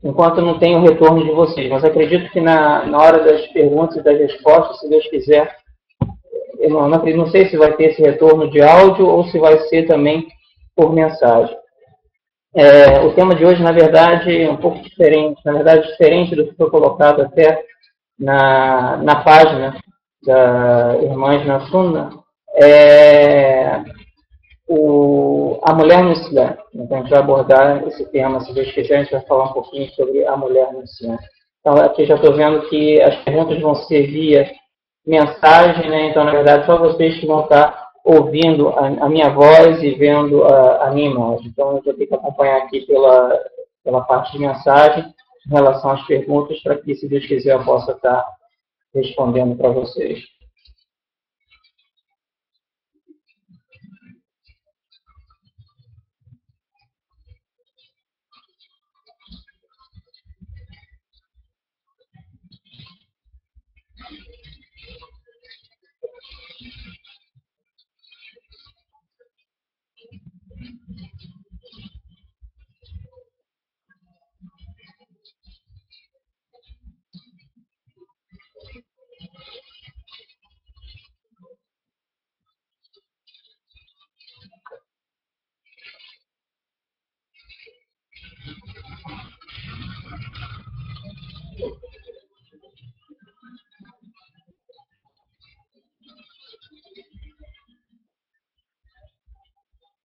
enquanto não tem o retorno de vocês. Mas acredito que na hora das perguntas e das respostas, se Deus quiser, eu não sei se vai ter esse retorno de áudio ou se vai ser também por mensagem. O tema de hoje, na verdade, é um pouco diferente. Na verdade, diferente do que foi colocado até na página da Irmãs na Sunna, a mulher no Islã. Então, a gente vai abordar esse tema, se Deus quiser, a gente vai falar um pouquinho sobre a mulher no Islã. Então, aqui já estou vendo que as perguntas vão ser via mensagem, né? Então, na verdade, só vocês que vão estar ouvindo a minha voz e vendo a minha imagem. Então, eu vou ter que acompanhar aqui pela parte de mensagem em relação às perguntas, para que, se Deus quiser, eu possa estar respondendo para vocês.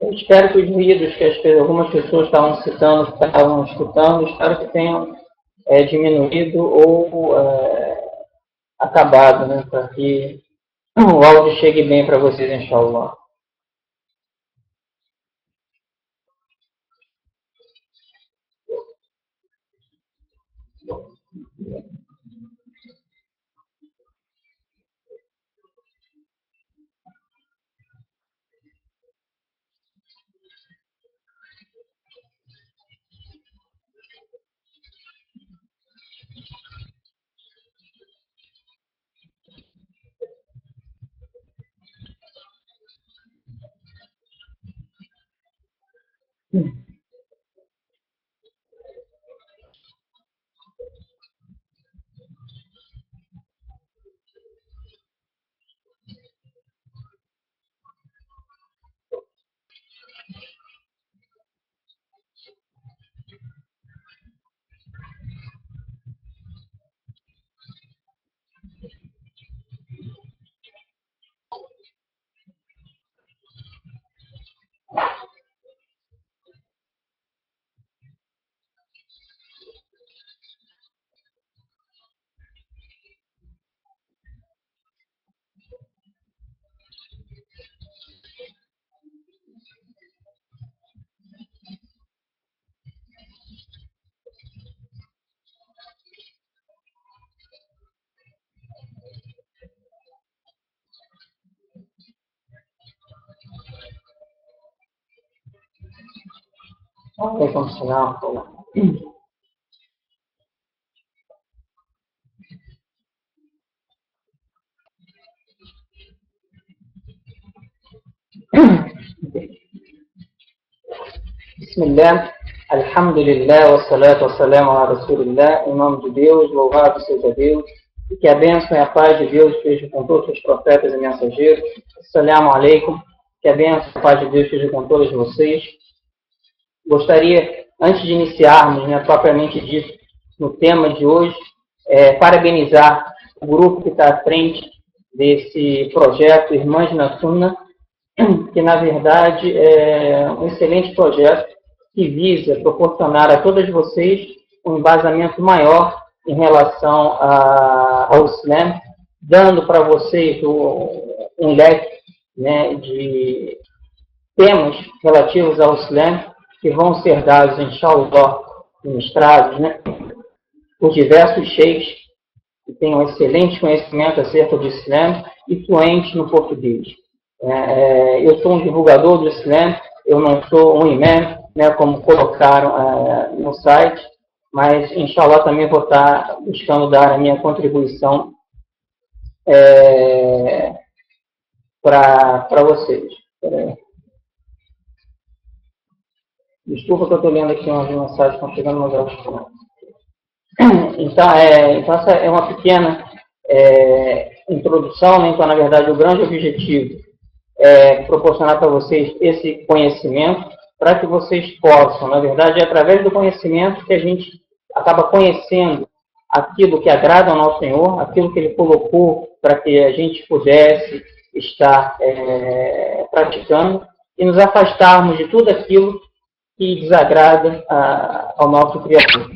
Eu espero que os ruídos que algumas pessoas estavam citando, que estavam escutando, espero que tenham diminuído ou acabado, né, para que o áudio chegue bem para vocês, inshallah. Alaikum salam. Bismillah, alhamdulillah, wassalatu wassalamu ala rasulillah, em nome de Deus, louvado seja Deus, e que a bênção e a paz de Deus esteja com todos os profetas e mensageiros. Assalamu alaikum, que a bênção e a paz de Deus esteja com todos vocês. Gostaria, antes de iniciarmos, né, propriamente dito, no tema de hoje, parabenizar o grupo que está à frente desse projeto Irmãs na Sunna, que na verdade é um excelente projeto que visa proporcionar a todas vocês um embasamento maior em relação ao Islã, dando para vocês um leque, né, de temas relativos ao Islã que vão ser dados, inshallah, ministrados, né, por diversos sheikhs que têm um excelente conhecimento acerca do Islã e fluente no português. Eu sou um divulgador do Islã, eu não sou um imã, né, como colocaram no site, mas, inshallah, também vou estar buscando dar a minha contribuição para vocês. Desculpa que eu estou lendo aqui umas mensagens, estão chegando mais altos. Então, essa é uma pequena introdução, né? Então, na verdade, o grande objetivo é proporcionar para vocês esse conhecimento, para que vocês possam, na verdade, é através do conhecimento que a gente acaba conhecendo aquilo que agrada ao nosso Senhor, aquilo que Ele colocou para que a gente pudesse estar praticando e nos afastarmos de tudo aquilo que desagrada ao nosso Criador.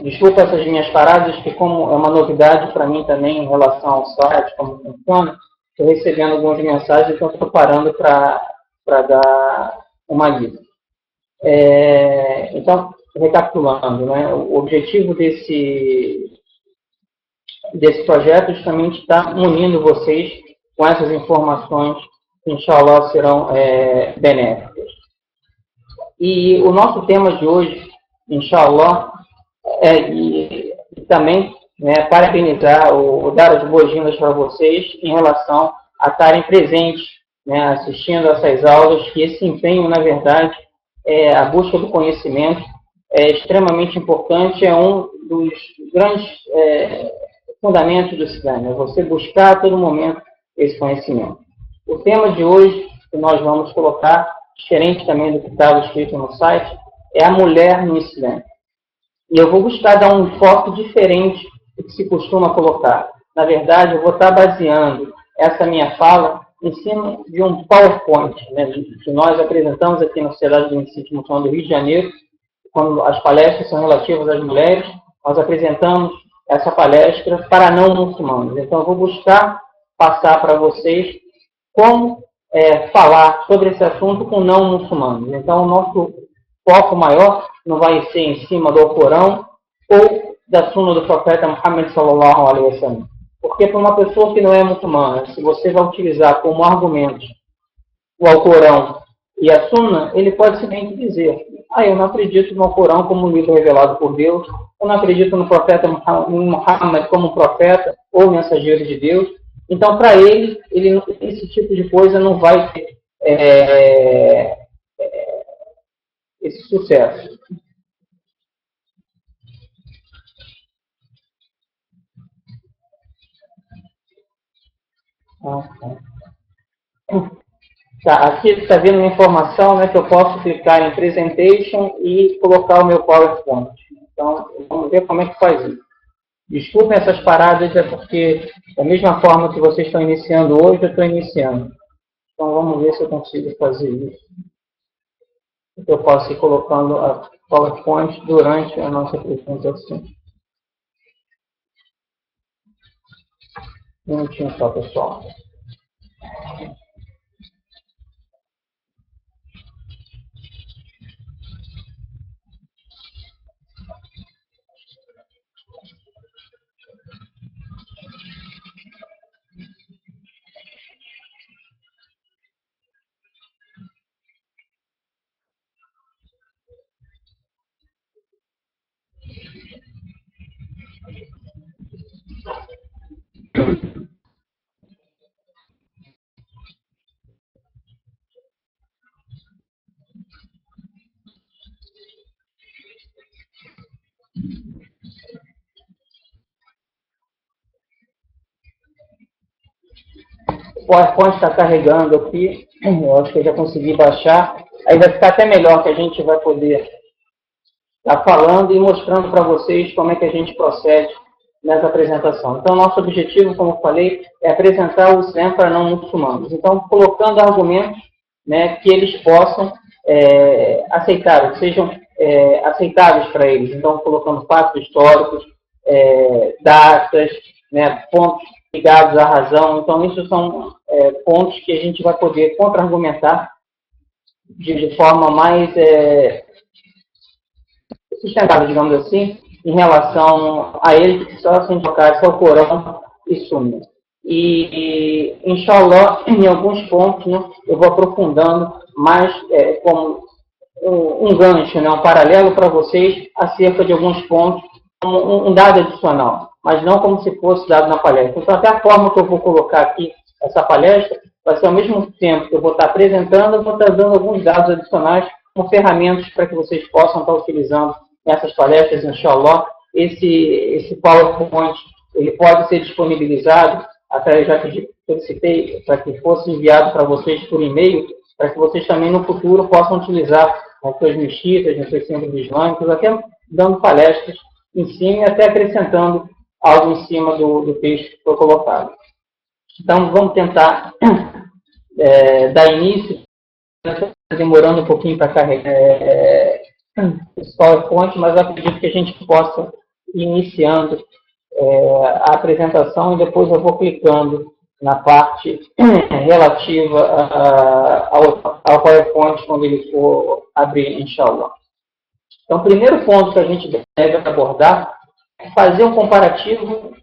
Desculpa essas minhas paradas, que como é uma novidade para mim também em relação ao site, como funciona, estou recebendo algumas mensagens, então estou parando para dar uma lida. Então, recapitulando, né, o objetivo desse projeto justamente está unindo vocês com essas informações que, inshallah, serão benéficas. E o nosso tema de hoje, inshallah, e também parabenizar ou dar as boas-vindas para vocês em relação a estarem presentes, assistindo essas aulas, que esse empenho, na verdade, a busca do conhecimento é extremamente importante, é um dos grandes fundamentos do Islã, é você buscar a todo momento esse conhecimento. O tema de hoje, que nós vamos colocar, diferente também do que estava escrito no site, é a mulher no Islã. E eu vou buscar dar um foco diferente do que se costuma colocar. Na verdade, eu vou estar baseando essa minha fala em cima de um PowerPoint, que nós apresentamos aqui na Sociedade do Ensino Muçulmano do Rio de Janeiro, quando as palestras são relativas às mulheres, nós apresentamos essa palestra para não muçulmanos. Então, eu vou buscar passar para vocês como falar sobre esse assunto com não muçulmanos. Então, o nosso foco maior não vai ser em cima do Alcorão ou da Sunna do profeta Muhammad sallallahu alaihi wasallam. Porque para uma pessoa que não é muçulmana, se você vai utilizar como argumento o Alcorão e a Sunna, ele pode simplesmente dizer: eu não acredito no Alcorão como um livro revelado por Deus, eu não acredito no profeta Muhammad como profeta ou mensageiro de Deus. Então, para ele, esse tipo de coisa não vai ter esse sucesso. Tá, aqui está vendo uma informação, que eu posso clicar em Presentation e colocar o meu PowerPoint. Então, vamos ver como é que faz isso. Desculpem essas paradas, é porque da mesma forma que vocês estão iniciando hoje, eu estou iniciando. Então, vamos ver se eu consigo fazer isso. Eu posso ir colocando a PowerPoint durante a nossa apresentação. Um minutinho só, pessoal. O PowerPoint está carregando aqui. Eu acho que eu já consegui baixar. Aí vai ficar até melhor, que a gente vai poder estar falando e mostrando para vocês como é que a gente procede nessa apresentação. Então, nosso objetivo, como eu falei, é apresentar o Islã para não muçulmanos. Então, colocando argumentos que eles possam aceitar, que sejam aceitáveis para eles. Então, colocando fatos históricos, datas, pontos ligados à razão. Então, isso são pontos que a gente vai poder contra-argumentar de forma mais sustentável, digamos assim, em relação a ele, que só se invocasse ao Corão e Sunna. E inshallah, em alguns pontos, eu vou aprofundando mais como um gancho, né, um paralelo para vocês acerca de alguns pontos, um dado adicional, mas não como se fosse dado na palestra. Então, até a forma que eu vou colocar aqui essa palestra vai ser ao mesmo tempo que eu vou estar apresentando, eu vou estar dando alguns dados adicionais como ferramentas para que vocês possam estar utilizando nessas palestras, inshallah. Esse PowerPoint, ele pode ser disponibilizado, até já que solicitei para que fosse enviado para vocês por e-mail, para que vocês também no futuro possam utilizar nas suas mexitas, nos seus centros islâmicos, até dando palestras em cima e até acrescentando algo em cima do texto que foi colocado. Então, vamos tentar dar início, demorando um pouquinho para carregar esse PowerPoint, mas eu acredito que a gente possa ir iniciando a apresentação e depois eu vou clicando na parte relativa ao PowerPoint quando ele for abrir, inshallah. Então, o primeiro ponto que a gente deve abordar é fazer um comparativo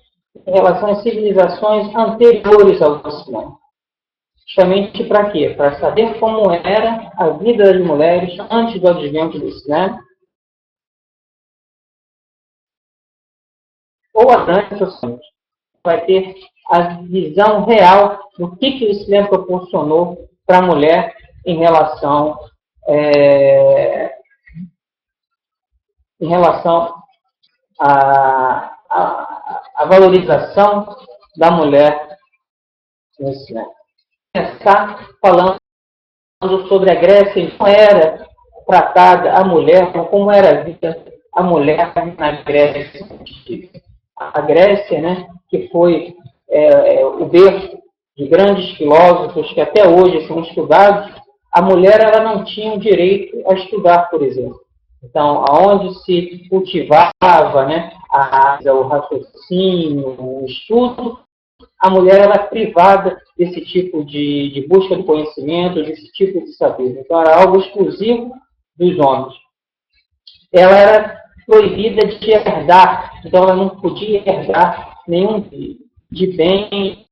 em relação às civilizações anteriores ao Islã. Justamente para quê? Para saber como era a vida das mulheres antes do advento do Islã, ou durante os anos. Vai ter a visão real do que o Islã proporcionou para a mulher em relação à valorização da mulher no Islã. Começar falando sobre a Grécia, como era tratada a mulher, como era vista a mulher na Grécia. A Grécia, né, que foi o berço de grandes filósofos que até hoje são estudados, a mulher ela não tinha o direito a estudar, por exemplo. Então, aonde se cultivava, né, o raciocínio, o estudo, a mulher era privada desse tipo de busca de conhecimento, desse tipo de saber. Então, era algo exclusivo dos homens. Ela era proibida de herdar, então ela não podia herdar nenhum de bem,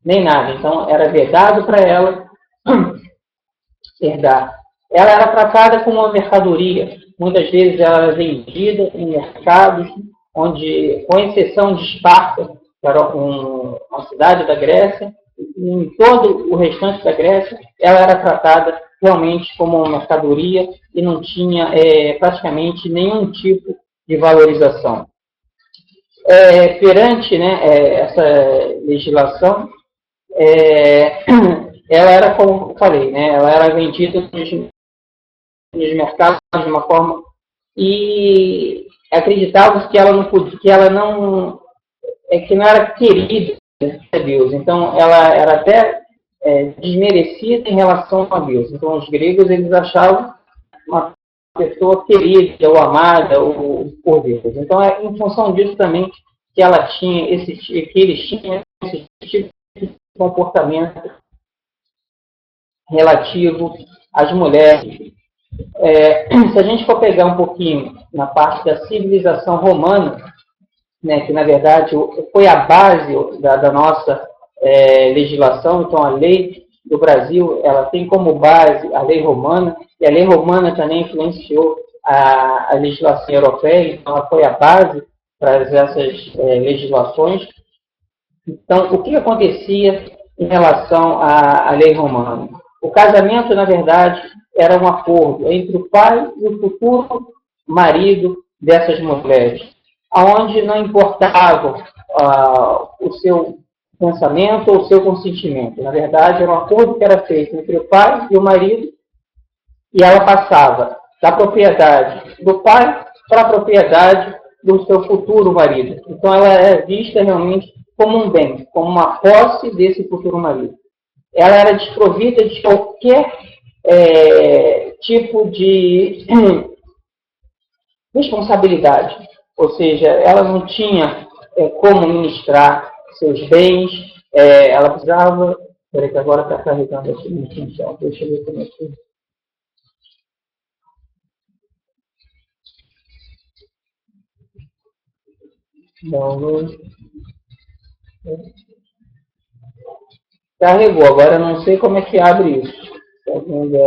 nem nada. Então, era vedado para ela herdar. Ela era tratada como uma mercadoria. Muitas vezes ela era vendida em mercados, onde, com exceção de Esparta, que era uma cidade da Grécia, em todo o restante da Grécia, ela era tratada realmente como uma mercadoria e não tinha praticamente nenhum tipo de valorização. Perante, né, essa legislação, ela era, como eu falei, né, ela era vendida nos mercados de uma forma e acreditavam que ela não podia, que não era querida a Deus. Então, ela era até desmerecida em relação a Deus. Então, os gregos eles achavam uma pessoa querida ou amada por Deus. Então, é em função disso também que ela tinha que eles tinham esse tipo de comportamento relativo às mulheres. Se a gente for pegar um pouquinho na parte da civilização romana, né, que na verdade foi a base da nossa legislação, então a lei do Brasil ela tem como base a lei romana, e a lei romana também influenciou a legislação europeia, então ela foi a base para essas legislações. Então, o que acontecia em relação à lei romana? O casamento, na verdade, era um acordo entre o pai e o futuro marido dessas mulheres, onde não importava o seu pensamento ou o seu consentimento. Na verdade, era um acordo que era feito entre o pai e o marido, e ela passava da propriedade do pai para a propriedade do seu futuro marido. Então, ela é vista realmente como um bem, como uma posse desse futuro marido. Ela era desprovida de qualquer tipo de responsabilidade. Ou seja, ela não tinha como ministrar seus bens, ela precisava... Espera que agora está carregando aqui no função. Deixa eu ver como é que... Download. Carregou, agora eu não sei como é que abre isso. Está vendo?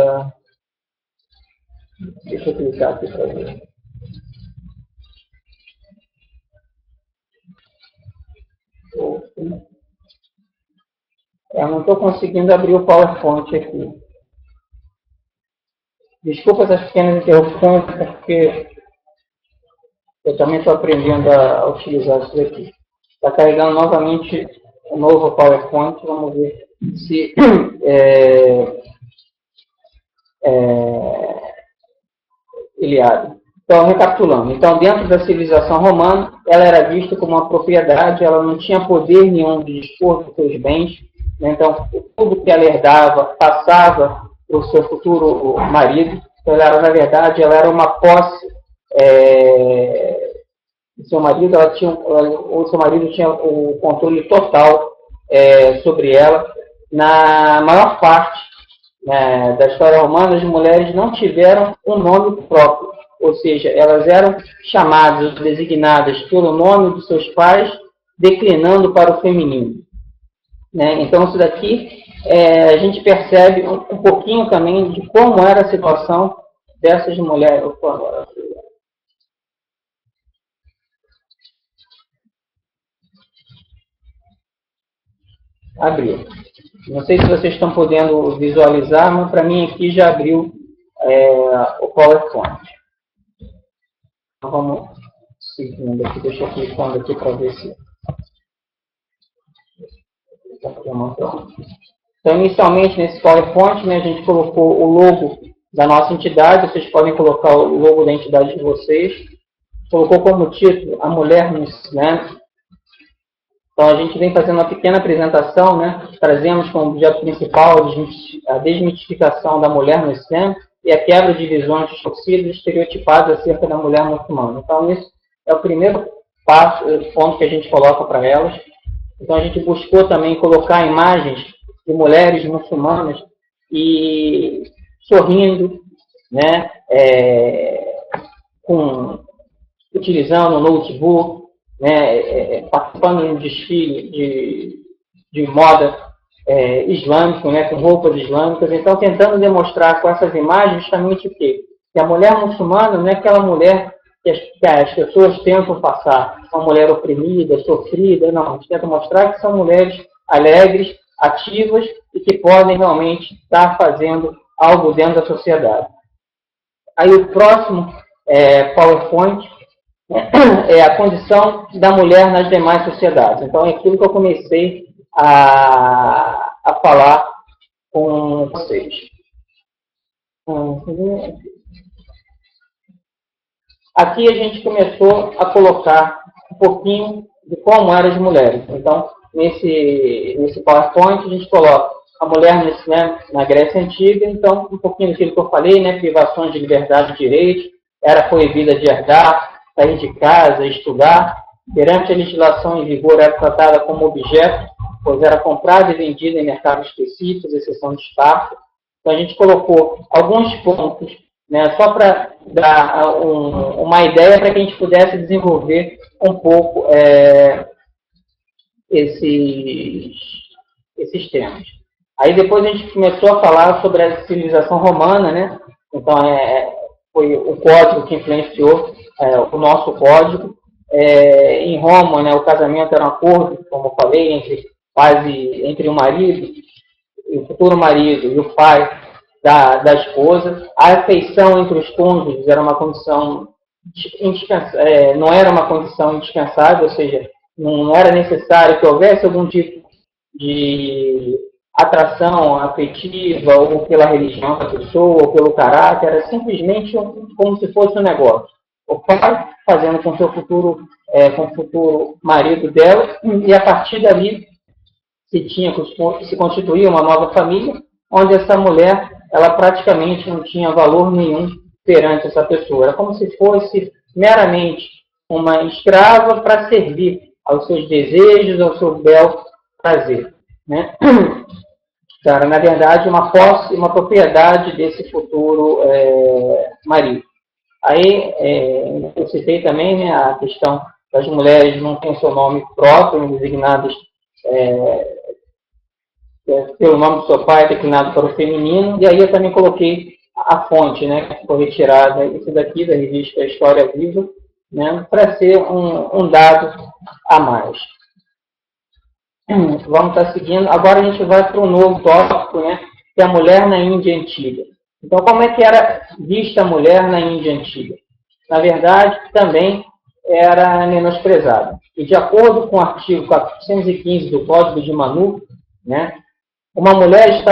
Deixa eu clicar aqui para ver. Eu não estou conseguindo abrir o PowerPoint aqui. Desculpa essas pequenas interrupções, porque eu também estou aprendendo a utilizar isso aqui. Está carregando novamente o novo PowerPoint. Vamos ver se ele abre. Então, recapitulando. Então, dentro da civilização romana, ela era vista como uma propriedade, ela não tinha poder nenhum de dispor dos seus bens. Então, tudo que ela herdava passava para o seu futuro marido. Então, ela era, na verdade, ela era uma posse do seu marido. O seu marido tinha o controle total sobre ela. Na maior parte da história romana, as mulheres não tiveram um nome próprio. Ou seja, elas eram chamadas, designadas pelo nome dos seus pais, declinando para o feminino. Então, isso daqui, a gente percebe um pouquinho também de como era a situação dessas mulheres. Abriu. Não sei se vocês estão podendo visualizar, mas para mim aqui já abriu o PowerPoint. Então, vamos seguindo aqui. Deixa eu clicando aqui para ver se... Então, inicialmente, nesse PowerPoint, a gente colocou o logo da nossa entidade. Vocês podem colocar o logo da entidade de vocês. Colocou como título A Mulher no Islã. Então, a gente vem fazendo uma pequena apresentação, trazemos como objeto principal a desmitificação da mulher no Islã e a quebra de visões distorcidas e estereotipadas acerca da mulher muçulmana. Então, isso é o primeiro passo, ponto que a gente coloca para elas. Então, a gente buscou também colocar imagens de mulheres muçulmanas e sorrindo, utilizando o notebook, participando de um desfile de moda islâmico, com roupas islâmicas. Então, tentando demonstrar com essas imagens justamente o quê? Que a mulher muçulmana não é aquela mulher que as pessoas tentam passar, uma mulher oprimida, sofrida. Não, a gente tenta mostrar que são mulheres alegres, ativas e que podem realmente estar fazendo algo dentro da sociedade. Aí o próximo PowerPoint é a condição da mulher nas demais sociedades. Então, é aquilo que eu comecei a falar com vocês. Aqui a gente começou a colocar um pouquinho de como eram as mulheres. Então, nesse PowerPoint, a gente coloca a mulher na Grécia Antiga. Então, um pouquinho daquilo que eu falei, privações de liberdade e direitos, era proibida de herdar, sair de casa, estudar. Perante a legislação em vigor, era tratada como objeto, pois era comprada e vendida em mercados específicos, exceção de Esparta. Então, a gente colocou alguns pontos, só para dar uma ideia para que a gente pudesse desenvolver um pouco esses temas. Aí depois a gente começou a falar sobre a civilização romana, Então, foi o código que influenciou o nosso código. Em Roma, o casamento era um acordo, como eu falei, entre o marido, o futuro marido e o pai da esposa. A afeição entre os cônjuges era uma condição não era uma condição indispensável, ou seja, não era necessário que houvesse algum tipo de atração afetiva ou pela religião da pessoa ou pelo caráter. Era simplesmente como se fosse um negócio. O pai fazendo com seu futuro, com o futuro marido dela, e a partir dali se constituía uma nova família, onde essa mulher ela praticamente não tinha valor nenhum perante essa pessoa. Era como se fosse meramente uma escrava para servir aos seus desejos, ao seu bel prazer. Então, era, na verdade, uma posse, uma propriedade desse futuro marido. Aí, eu citei também a questão das mulheres não terem seu nome próprio, designadas pelo nome do seu pai, declinado para o feminino. E aí eu também coloquei a fonte, né, que foi retirada, isso daqui da revista História Viva, né, para ser um dado a mais. Vamos estar seguindo. Agora a gente vai para um novo tópico, né, que é a mulher na Índia Antiga. Então, como é que era vista a mulher na Índia Antiga? Na verdade, também era menosprezada. E de acordo com o artigo 415 do Código de Manu, né, uma mulher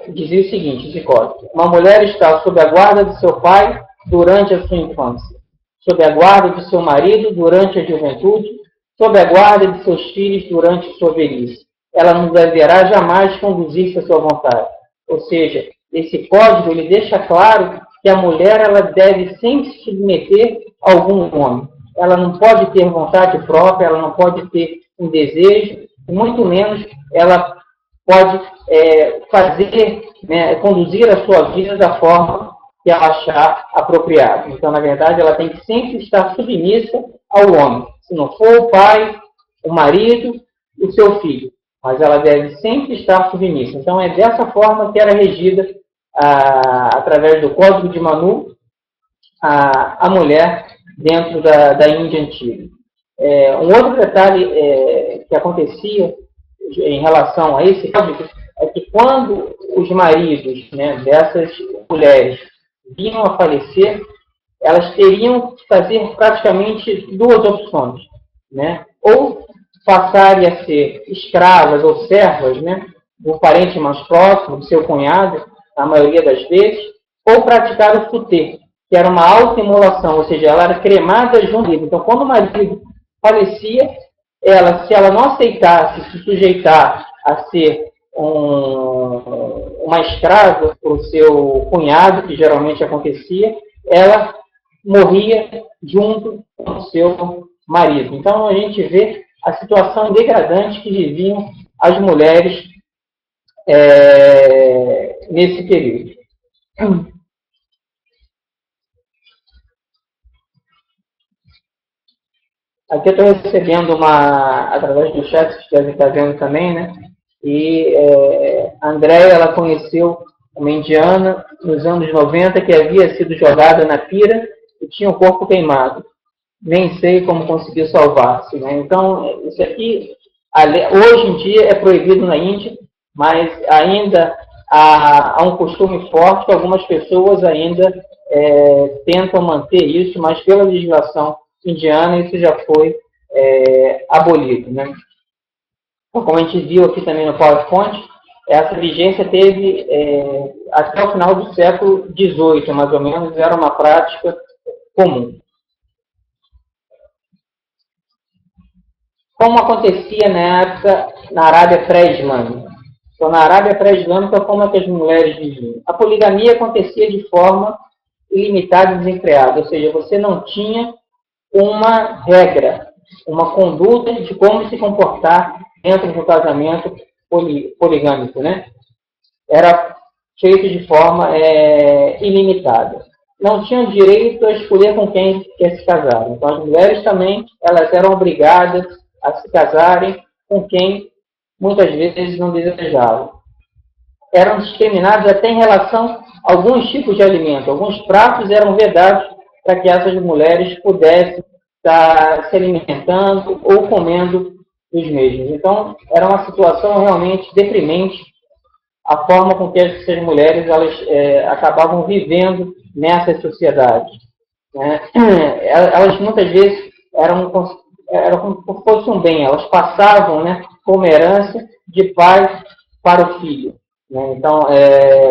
dizia o seguinte, esse código: uma mulher está sob a guarda de seu pai durante a sua infância, sob a guarda de seu marido durante a juventude, sob a guarda de seus filhos durante sua velhice. Ela não deverá jamais conduzir-se à sua vontade. Ou seja, esse código ele deixa claro que a mulher ela deve sempre se submeter a algum homem. Ela não pode ter vontade própria, ela não pode ter um desejo, muito menos ela pode fazer, né, conduzir a sua vida da forma que ela achar apropriado. Então, na verdade, ela tem que sempre estar submissa ao homem. Se não for o pai, o marido, o seu filho. Mas ela deve sempre estar submissa. Então, é dessa forma que era regida, através do Código de Manu, a mulher dentro da Índia Antiga. Um outro detalhe que acontecia em relação a esse código é que quando os maridos, né, dessas mulheres vinham a falecer, elas teriam que fazer praticamente duas opções, né? Ou passarem a ser escravas ou servas, né, do parente mais próximo, do seu cunhado, na maioria das vezes, ou praticar o sutê, que era uma autoimolação, ou seja, ela era cremada junto. Então, quando o marido falecia, se ela não aceitasse se sujeitar a ser uma escrava para o seu cunhado, que geralmente acontecia, ela morria junto com o seu marido. Então, a gente vê a situação degradante que viviam as mulheres nesse período. Aqui eu estou recebendo através do chat, vocês devem estar vendo também, né? E a Andréia, ela conheceu uma indiana nos anos 90 que havia sido jogada na pira e tinha o corpo queimado. Nem sei como conseguiu salvar-se, né? Então, isso aqui, hoje em dia, é proibido na Índia, mas ainda há um costume forte que algumas pessoas ainda tentam manter isso, mas pela legislação indiana isso já foi abolido, né? Então, como a gente viu aqui também no PowerPoint, essa vigência teve até o final do século XVIII, mais ou menos, era uma prática comum. Como acontecia na época na Arábia pré-islâmica? Então, na Arábia pré-islâmica, como é que as mulheres viviam? A poligamia acontecia de forma ilimitada e desenfreada, ou seja, você não tinha uma regra, uma conduta de como se comportar dentro do casamento poligâmico, né? Era feito de forma ilimitada. Não tinham direito a escolher com quem quer se casar. Então, as mulheres também elas eram obrigadas a se casarem com quem muitas vezes não desejavam. Eram discriminadas até em relação a alguns tipos de alimento. Alguns pratos eram vedados para que essas mulheres pudessem estar se alimentando ou comendo dos mesmos. Então, era uma situação realmente deprimente a forma com que essas mulheres elas, acabavam vivendo nessas sociedades. Né? Elas muitas vezes eram como se fosse um bem, elas passavam, né, como herança de pai para o filho. Né? Então,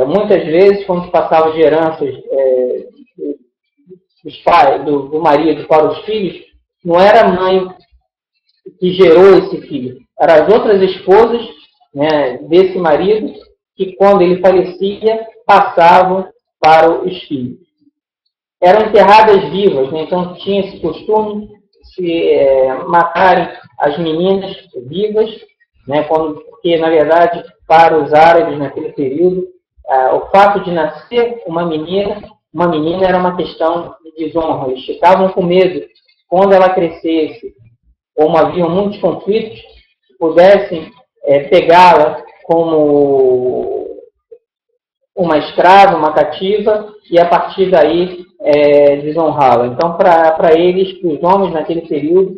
muitas vezes, quando se passava de heranças dos pais, do marido para os filhos, não era a mãe que gerou esse filho, eram as outras esposas, né, desse marido que, quando ele falecia, passavam para os filhos. Eram enterradas vivas, né? Então tinha esse costume de matarem as meninas vivas, né? Porque, na verdade, para os árabes naquele período, o fato de nascer uma menina era uma questão de desonra. Eles ficavam com medo, quando ela crescesse, como haviam muitos conflitos, pudessem pegá-la como uma escrava, uma cativa, e a partir daí desonrá-la. Então, para eles, para os homens naquele período,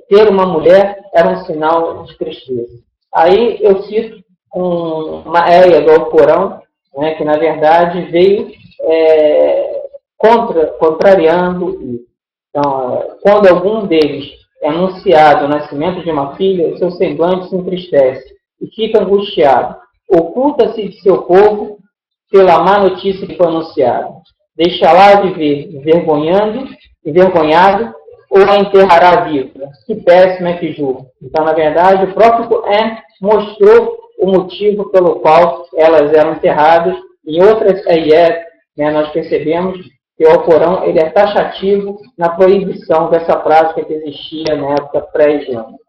ter uma mulher era um sinal de tristeza. Aí eu cito uma área do Alcorão, né, que na verdade veio contrariando isso. Então, quando algum deles é anunciado o nascimento de uma filha, o seu semblante se entristece e fica angustiado. Oculta-se de seu povo pela má notícia que foi anunciada. Deixa-lá viver envergonhado, ou a enterrará viva. Que péssimo é que julga. Então, na verdade, o próprio Corão mostrou o motivo pelo qual elas eram enterradas. Em outras ayat, nós percebemos que o Alcorão ele é taxativo na proibição dessa prática que existia na época pré-islâmica.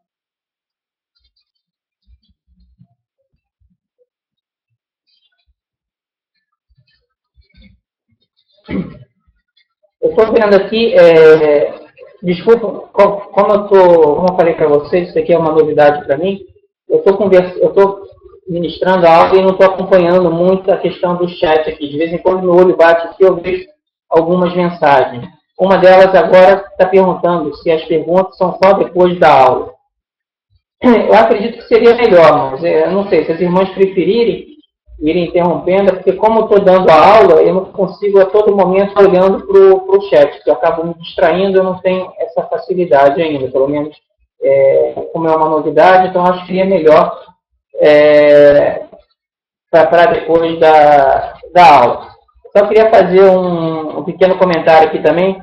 Eu estou vendo aqui, desculpa, como eu falei para vocês, isso aqui é uma novidade para mim, eu estou ministrando a aula e não estou acompanhando muito a questão do chat aqui. De vez em quando meu olho bate aqui, eu vejo algumas mensagens. Uma delas agora está perguntando se as perguntas são só depois da aula. Eu acredito que seria melhor, mas eu não sei, se as irmãs preferirem irem interrompendo, porque como eu estou dando a aula, eu não consigo a todo momento olhando para o chat, porque eu acabo me distraindo, eu não tenho essa facilidade ainda, pelo menos como é uma novidade, então acho que seria melhor para depois da aula. Só queria fazer um pequeno comentário aqui também,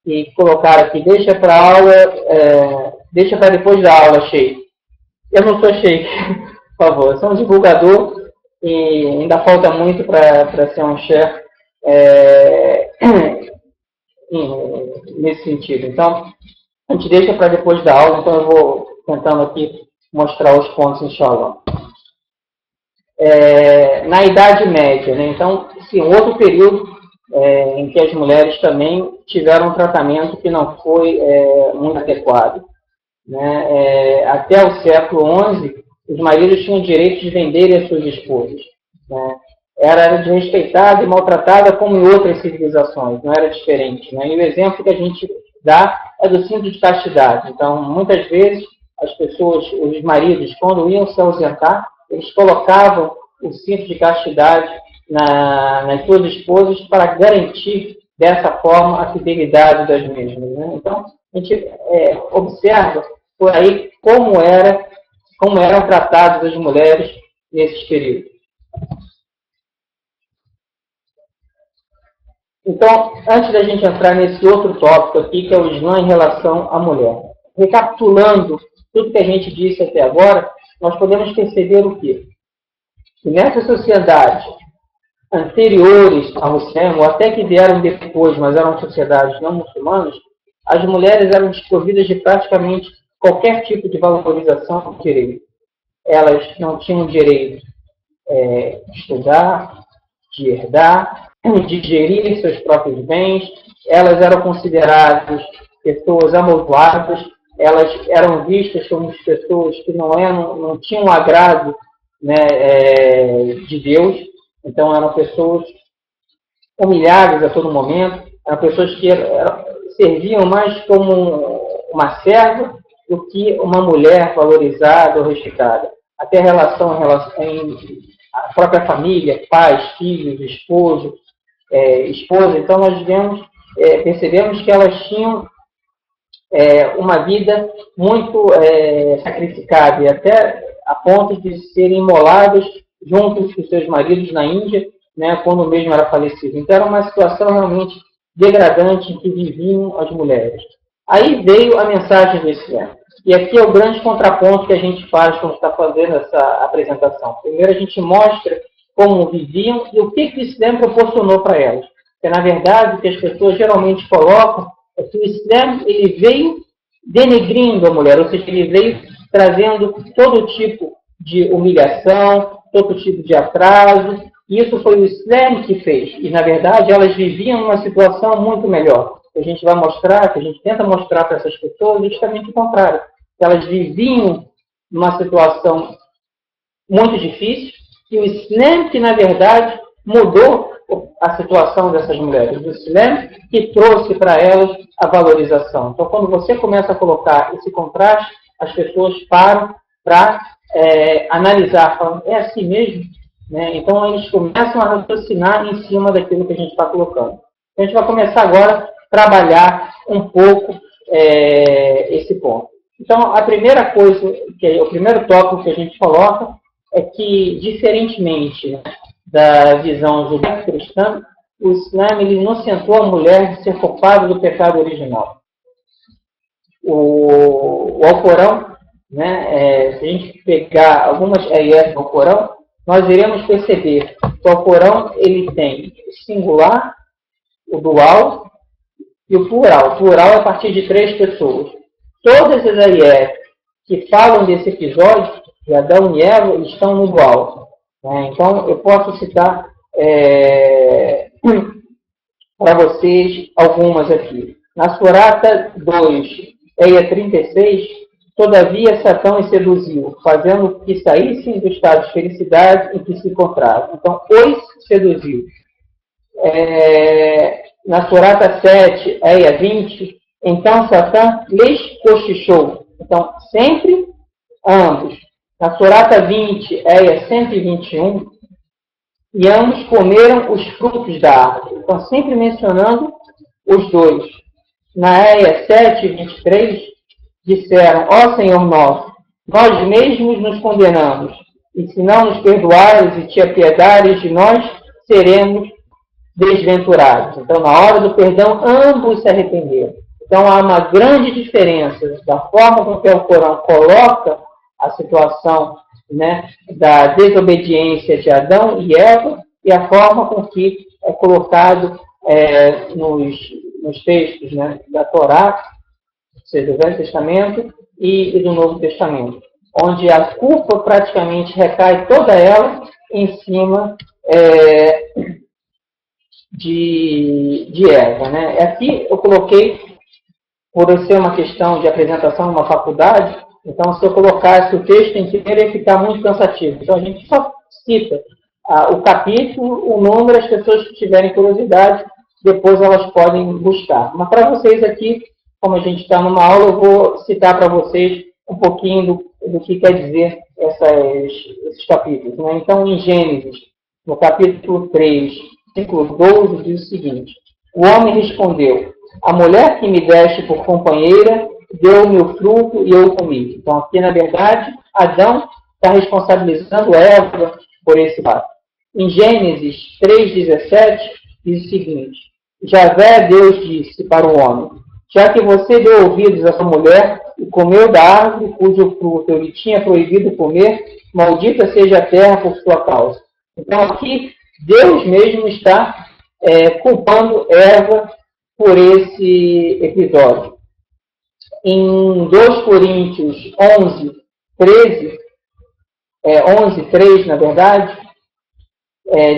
e colocar aqui, deixa para depois da aula, Sheik. Eu não sou Sheik, por favor, eu sou um divulgador, e ainda falta muito para ser um chefe nesse sentido. Então, a gente deixa para depois da aula, então eu vou tentando aqui mostrar os pontos, inshallah. Na Idade Média, né? Então, sim, outro período em que as mulheres também tiveram um tratamento que não foi muito adequado. Né? Até o século XI, os maridos tinham o direito de venderem as suas esposas. Né? Era desrespeitada e maltratada como em outras civilizações, não era diferente. Né? E o exemplo que a gente dá é do cinto de castidade. Então, muitas vezes, as pessoas, os maridos, quando iam se ausentar, eles colocavam o cinto de castidade nas suas esposas para garantir, dessa forma, a fidelidade das mesmas. Né? Então, a gente observa por aí como eram tratadas as mulheres nesses períodos. Então, antes da gente entrar nesse outro tópico aqui, que é o Islã em relação à mulher. Recapitulando tudo que a gente disse até agora, nós podemos perceber o quê? Que nessas sociedades anteriores ao Islã, ou até que vieram depois, mas eram sociedades não muçulmanas, as mulheres eram desprovidas de praticamente qualquer tipo de valorização do direito. Elas não tinham direito de estudar, de herdar, de gerir seus próprios bens, elas eram consideradas pessoas amaldiçoadas, elas eram vistas como pessoas que não tinham o agrado, né, de Deus, então eram pessoas humilhadas a todo momento, eram pessoas que serviam mais como uma serva do que uma mulher valorizada ou respeitada. Até a relação em a própria família, pais, filhos, esposa. Então nós percebemos que elas tinham uma vida muito sacrificada, e até a ponto de serem imoladas juntos com seus maridos na Índia, né, quando o mesmo era falecido. Então era uma situação realmente degradante em que viviam as mulheres. Aí veio a mensagem do Islã. E aqui é o grande contraponto que a gente faz quando está fazendo essa apresentação. Primeiro a gente mostra como viviam e o que o Islã proporcionou para elas. Porque, na verdade, o que as pessoas geralmente colocam é que o Islã ele veio denegrindo a mulher, ou seja, ele veio trazendo todo tipo de humilhação, todo tipo de atraso. E isso foi o Islã que fez. E, na verdade, elas viviam numa situação muito melhor. A gente vai mostrar, que a gente tenta mostrar para essas pessoas justamente o contrário. Elas viviam numa situação muito difícil, e o Islã que, na verdade, mudou a situação dessas mulheres. O Islã que trouxe para elas a valorização. Então, quando você começa a colocar esse contraste, as pessoas param para analisar, falam, é assim mesmo? Né? Então, eles começam a raciocinar em cima daquilo que a gente está colocando. Então, a gente vai começar agora a trabalhar um pouco esse ponto. Então, a primeira coisa, o primeiro tópico que a gente coloca é que, diferentemente da visão judaico-cristã, o Islã ele inocentou a mulher de ser culpada do pecado original. O Alcorão, né, se a gente pegar algumas ayat do Alcorão, nós iremos perceber que o Alcorão ele tem o singular, o dual e o plural. O plural é a partir de 3 pessoas. Todas as ayat que falam desse episódio, de Adão e Eva, estão no dual. Então, eu posso citar para vocês algumas aqui. Na Surata 2, Eia 36, todavia Satã os seduziu, fazendo que saíssem do estado de felicidade em que se encontravam. Então, os seduziu. Na Surata 7, Eia 20, então Satã lhes cochichou. Então, sempre ambos. Na Surata 20, Eia 121, e ambos comeram os frutos da árvore. Então, sempre mencionando os dois. Na Eia 7, 23, disseram, ó Senhor nosso, nós mesmos nos condenamos, e se não nos perdoares e te apiedares de nós, seremos desventurados. Então, na hora do perdão, ambos se arrependeram. Então, há uma grande diferença da forma com que o Corão coloca a situação, né, da desobediência de Adão e Eva e a forma com que é colocado nos textos, né, da Torá, ou seja, do Velho Testamento e do Novo Testamento, onde a culpa praticamente recai toda ela em cima de Eva. Né? Aqui eu coloquei, por ser uma questão de apresentação numa faculdade, então se eu colocasse o texto inteiro ia ficar muito cansativo. Então a gente só cita o capítulo, o número, as pessoas que tiverem curiosidade, depois elas podem buscar. Mas para vocês aqui, como a gente está numa aula, eu vou citar para vocês um pouquinho do que quer dizer esses capítulos. Né? Então, em Gênesis, no capítulo 3, versículo 12, diz o seguinte: o homem respondeu, a mulher que me deste por companheira deu-me o fruto e eu o comi. Então, aqui, na verdade, Adão está responsabilizando Eva por esse fato. Em Gênesis 3,17, diz o seguinte: Javé, Deus disse para o homem, já que você deu ouvidos a sua mulher e comeu da árvore cujo fruto eu lhe tinha proibido comer, maldita seja a terra por sua causa. Então, aqui, Deus mesmo está culpando Eva por esse episódio. Em 2 Coríntios 11, 13, 11:3, na verdade,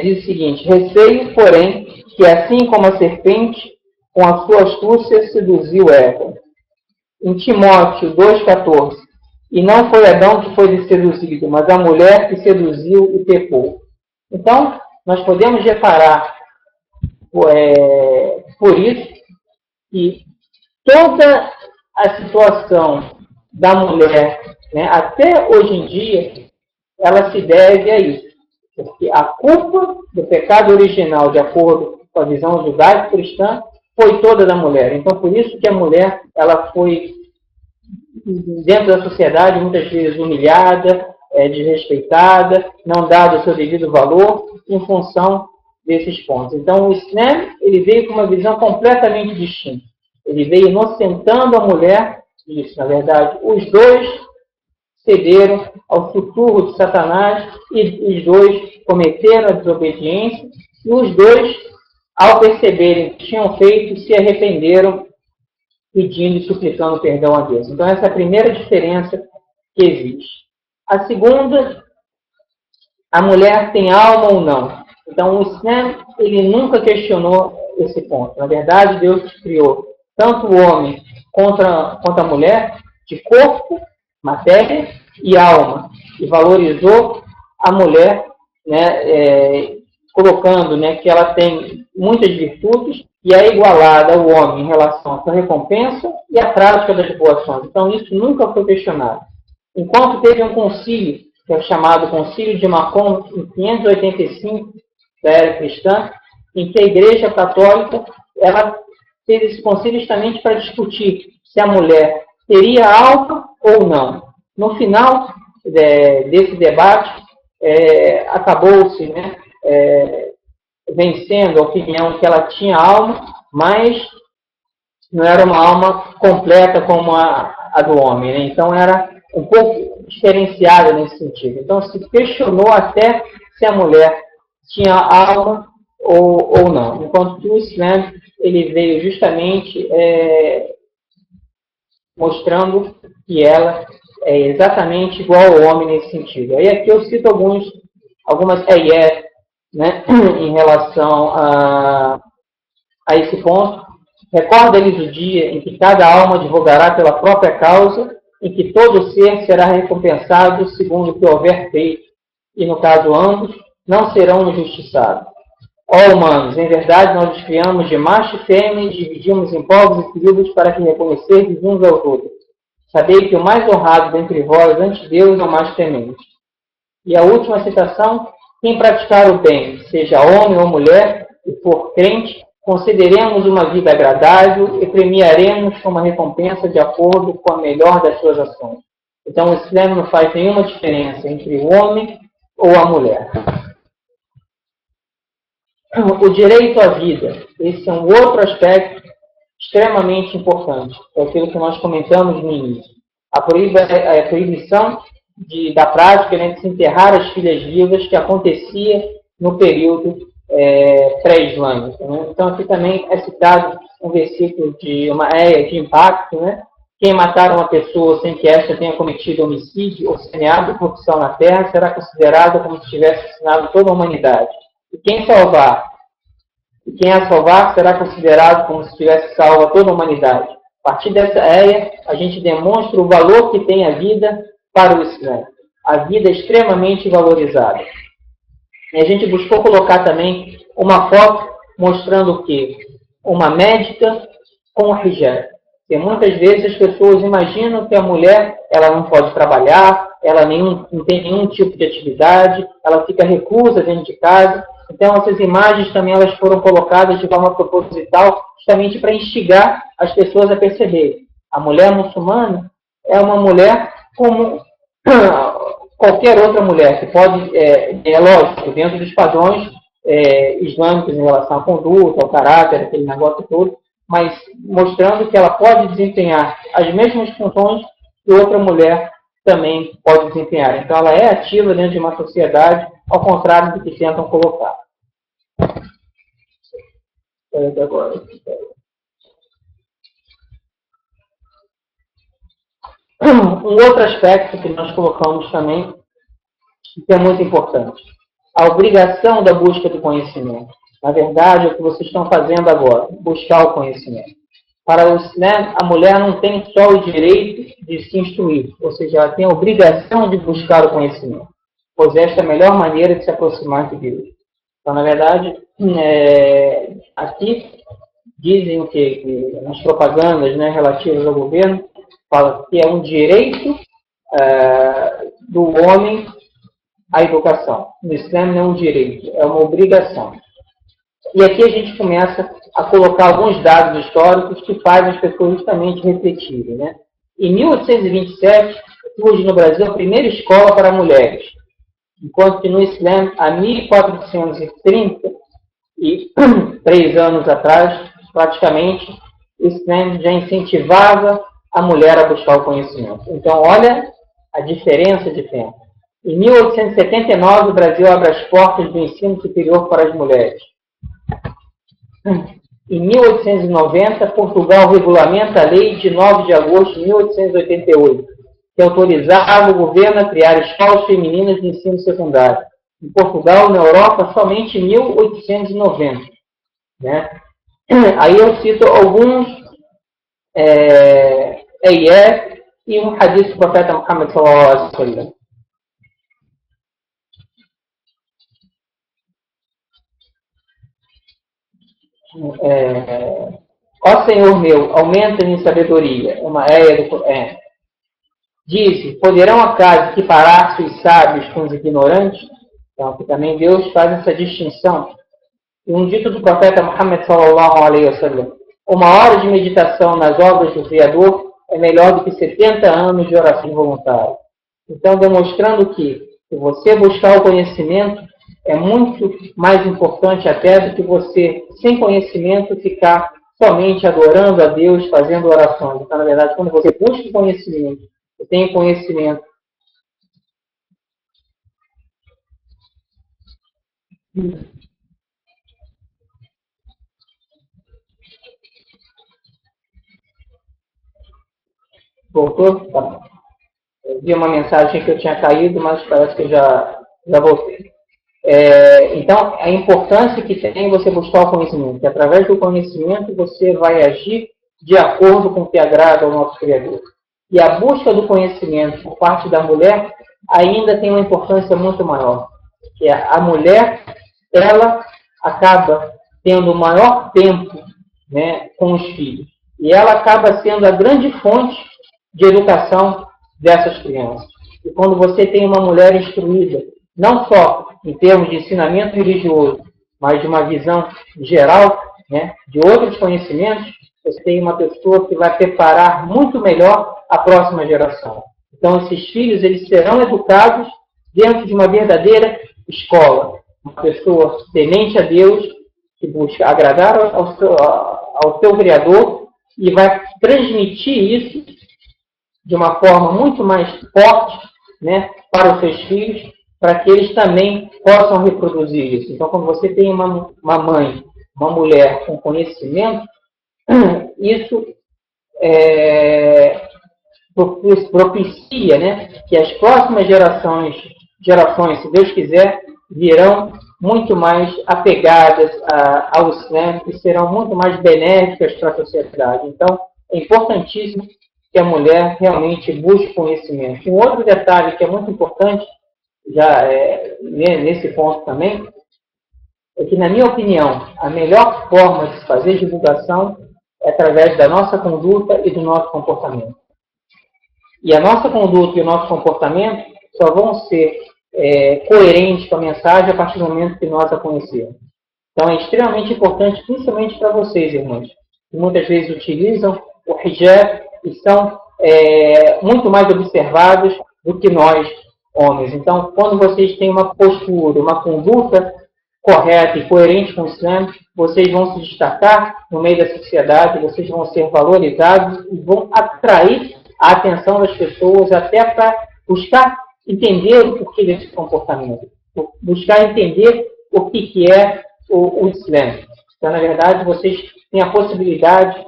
diz o seguinte: receio, porém, que assim como a serpente, com a sua astúcia, seduziu Eva. Em Timóteo 2,14, e não foi Adão que foi seduzido, mas a mulher que seduziu e pecou. Então, nós podemos reparar por isso que toda a situação da mulher, né, até hoje em dia, ela se deve a isso. Porque a culpa do pecado original, de acordo com a visão judaico-cristã, foi toda da mulher. Então, por isso que a mulher ela foi, dentro da sociedade, muitas vezes humilhada, desrespeitada, não dado o seu devido valor, em função desses pontos. Então, o Islã ele veio com uma visão completamente distinta. Ele veio inocentando a mulher disso. Na verdade, os dois cederam ao sussurro de Satanás e os dois cometeram a desobediência e os dois, ao perceberem que tinham feito, se arrependeram pedindo e suplicando perdão a Deus. Então, essa é a primeira diferença que existe. A segunda, a mulher tem alma ou não. Então, o Islã, ele nunca questionou esse ponto. Na verdade, Deus criou tanto o homem quanto a mulher de corpo, matéria e alma. E valorizou a mulher, né, colocando, né, que ela tem muitas virtudes e é igualada ao homem em relação à sua recompensa e à prática das boas ações. Então, isso nunca foi questionado. Enquanto teve um concílio, que é chamado Concílio de Macon, em 585, da era cristã, em que a Igreja Católica ela fez esse concílio justamente para discutir se a mulher teria alma ou não. No final desse debate, acabou-se, né, vencendo a opinião que ela tinha alma, mas não era uma alma completa como a do homem, né? Então era um pouco diferenciada nesse sentido. Então se questionou até se a mulher tinha alma ou não. Enquanto que o Islã ele veio justamente mostrando que ela é exatamente igual ao homem nesse sentido. Aí aqui eu cito algumas ayat, né, em relação a esse ponto. Recorda-lhes o dia em que cada alma advogará pela própria causa, em que todo ser será recompensado segundo o que houver feito, e no caso ambos não serão injustiçados. Ó humanos, em verdade nós os criamos de macho e fêmea e dividimos em povos e tribos para que reconhecerdes uns aos outros. Sabei que o mais honrado dentre vós ante Deus é o mais temente. E a última citação: quem praticar o bem, seja homem ou mulher, e for crente, concederemos uma vida agradável e premiaremos com uma recompensa de acordo com a melhor das suas ações. Então o Islã não faz nenhuma diferença entre o homem ou a mulher. O direito à vida, esse é um outro aspecto extremamente importante, é aquilo que nós comentamos no início. A proibição da prática, né, de se enterrar as filhas vivas, que acontecia no período pré-islâmico. Né? Então aqui também é citado um versículo de uma de impacto, né? Quem matar uma pessoa sem que esta tenha cometido homicídio ou semeado corrupção na terra será considerado como se tivesse assassinado toda a humanidade. E quem a salvar será considerado como se tivesse salvo toda a humanidade. A partir dessa ideia, a gente demonstra o valor que tem a vida para o Islã. A vida é extremamente valorizada. E a gente buscou colocar também uma foto mostrando o quê? Uma médica com hijab. Porque muitas vezes as pessoas imaginam que a mulher ela não pode trabalhar, ela não tem nenhum tipo de atividade, ela fica reclusa dentro de casa. Então essas imagens também elas foram colocadas de forma proposital justamente para instigar as pessoas a perceber. A mulher muçulmana é uma mulher como qualquer outra mulher, que pode, lógico, dentro dos padrões islâmicos em relação à conduta, ao caráter, aquele negócio todo, mas mostrando que ela pode desempenhar as mesmas funções que outra mulher também pode desempenhar. Então ela é ativa dentro de uma sociedade, ao contrário do que tentam colocar. Agora. Um outro aspecto que nós colocamos também, que é muito importante, a obrigação da busca do conhecimento. Na verdade, é o que vocês estão fazendo agora, buscar o conhecimento. Para o Islã, a mulher não tem só o direito de se instruir, ou seja, ela tem a obrigação de buscar o conhecimento, pois esta é a melhor maneira de se aproximar de Deus. Então, na verdade, aqui dizem que nas propagandas, né, relativas ao governo, fala que é um direito do homem a educação. No Islã não é um direito, é uma obrigação. E aqui a gente começa a colocar alguns dados históricos que fazem as pessoas justamente refletirem. Né? Em 1827, surge no Brasil a primeira escola para mulheres, enquanto que no Islã, há 1433 anos atrás, praticamente, o Islã já incentivava a mulher a buscar o conhecimento. Então, olha a diferença de tempo. Em 1879, o Brasil abre as portas do ensino superior para as mulheres. Em 1890, Portugal regulamenta a lei de 9 de agosto de 1888, que autorizava o governo a criar escolas femininas de ensino secundário. Em Portugal, na Europa, somente em 1890. Né? Aí eu cito alguns ayat e um hadith do profeta Muhammad sallallahu alaihi wasallam. Ó Senhor meu, aumenta-me em sabedoria. Uma área do Corão. Diz, poderão acaso equiparar-se os sábios com os ignorantes? Então, aqui também Deus faz essa distinção. E um dito do profeta Muhammad sallallahu alaihi wasallam: uma hora de meditação nas obras do Criador é melhor do que 70 anos de oração voluntária. Então, demonstrando que se você buscar o conhecimento, é muito mais importante até do que você, sem conhecimento, ficar somente adorando a Deus, fazendo orações. Então, na verdade, quando você busca o conhecimento, você tem o conhecimento. Voltou? Tá bom. Eu vi uma mensagem que eu tinha caído, mas parece que eu já voltei. Então, a importância que tem você buscar o conhecimento, que através do conhecimento você vai agir de acordo com o que agrada ao nosso Criador. E a busca do conhecimento por parte da mulher ainda tem uma importância muito maior, que a mulher, ela acaba tendo maior tempo, né, com os filhos, e ela acaba sendo a grande fonte de educação dessas crianças. E quando você tem uma mulher instruída, não só em termos de ensinamento religioso, mas de uma visão geral, né, de outros conhecimentos, você tem uma pessoa que vai preparar muito melhor a próxima geração. Então, esses filhos, eles serão educados dentro de uma verdadeira escola. Uma pessoa temente a Deus, que busca agradar ao seu Criador e vai transmitir isso de uma forma muito mais forte, né, para os seus filhos, para que eles também possam reproduzir isso. Então, quando você tem uma mãe, uma mulher com conhecimento, isso propicia, né, que as próximas gerações, se Deus quiser, virão muito mais apegadas ao Islã e serão muito mais benéficas para a sociedade. Então, é importantíssimo que a mulher realmente busque conhecimento. Um outro detalhe que é muito importante, já nesse ponto também, é que, na minha opinião, a melhor forma de se fazer divulgação é através da nossa conduta e do nosso comportamento. E a nossa conduta e o nosso comportamento só vão ser coerentes com a mensagem a partir do momento que nós a conhecemos. Então, é extremamente importante, principalmente para vocês, irmãos, que muitas vezes utilizam o hijab e são muito mais observados do que nós, homens. Então, quando vocês têm uma postura, uma conduta correta e coerente com o Islã, vocês vão se destacar no meio da sociedade, vocês vão ser valorizados e vão atrair a atenção das pessoas até para buscar entender o porquê desse comportamento, buscar entender o que é o Islã. Então, na verdade, vocês têm a possibilidade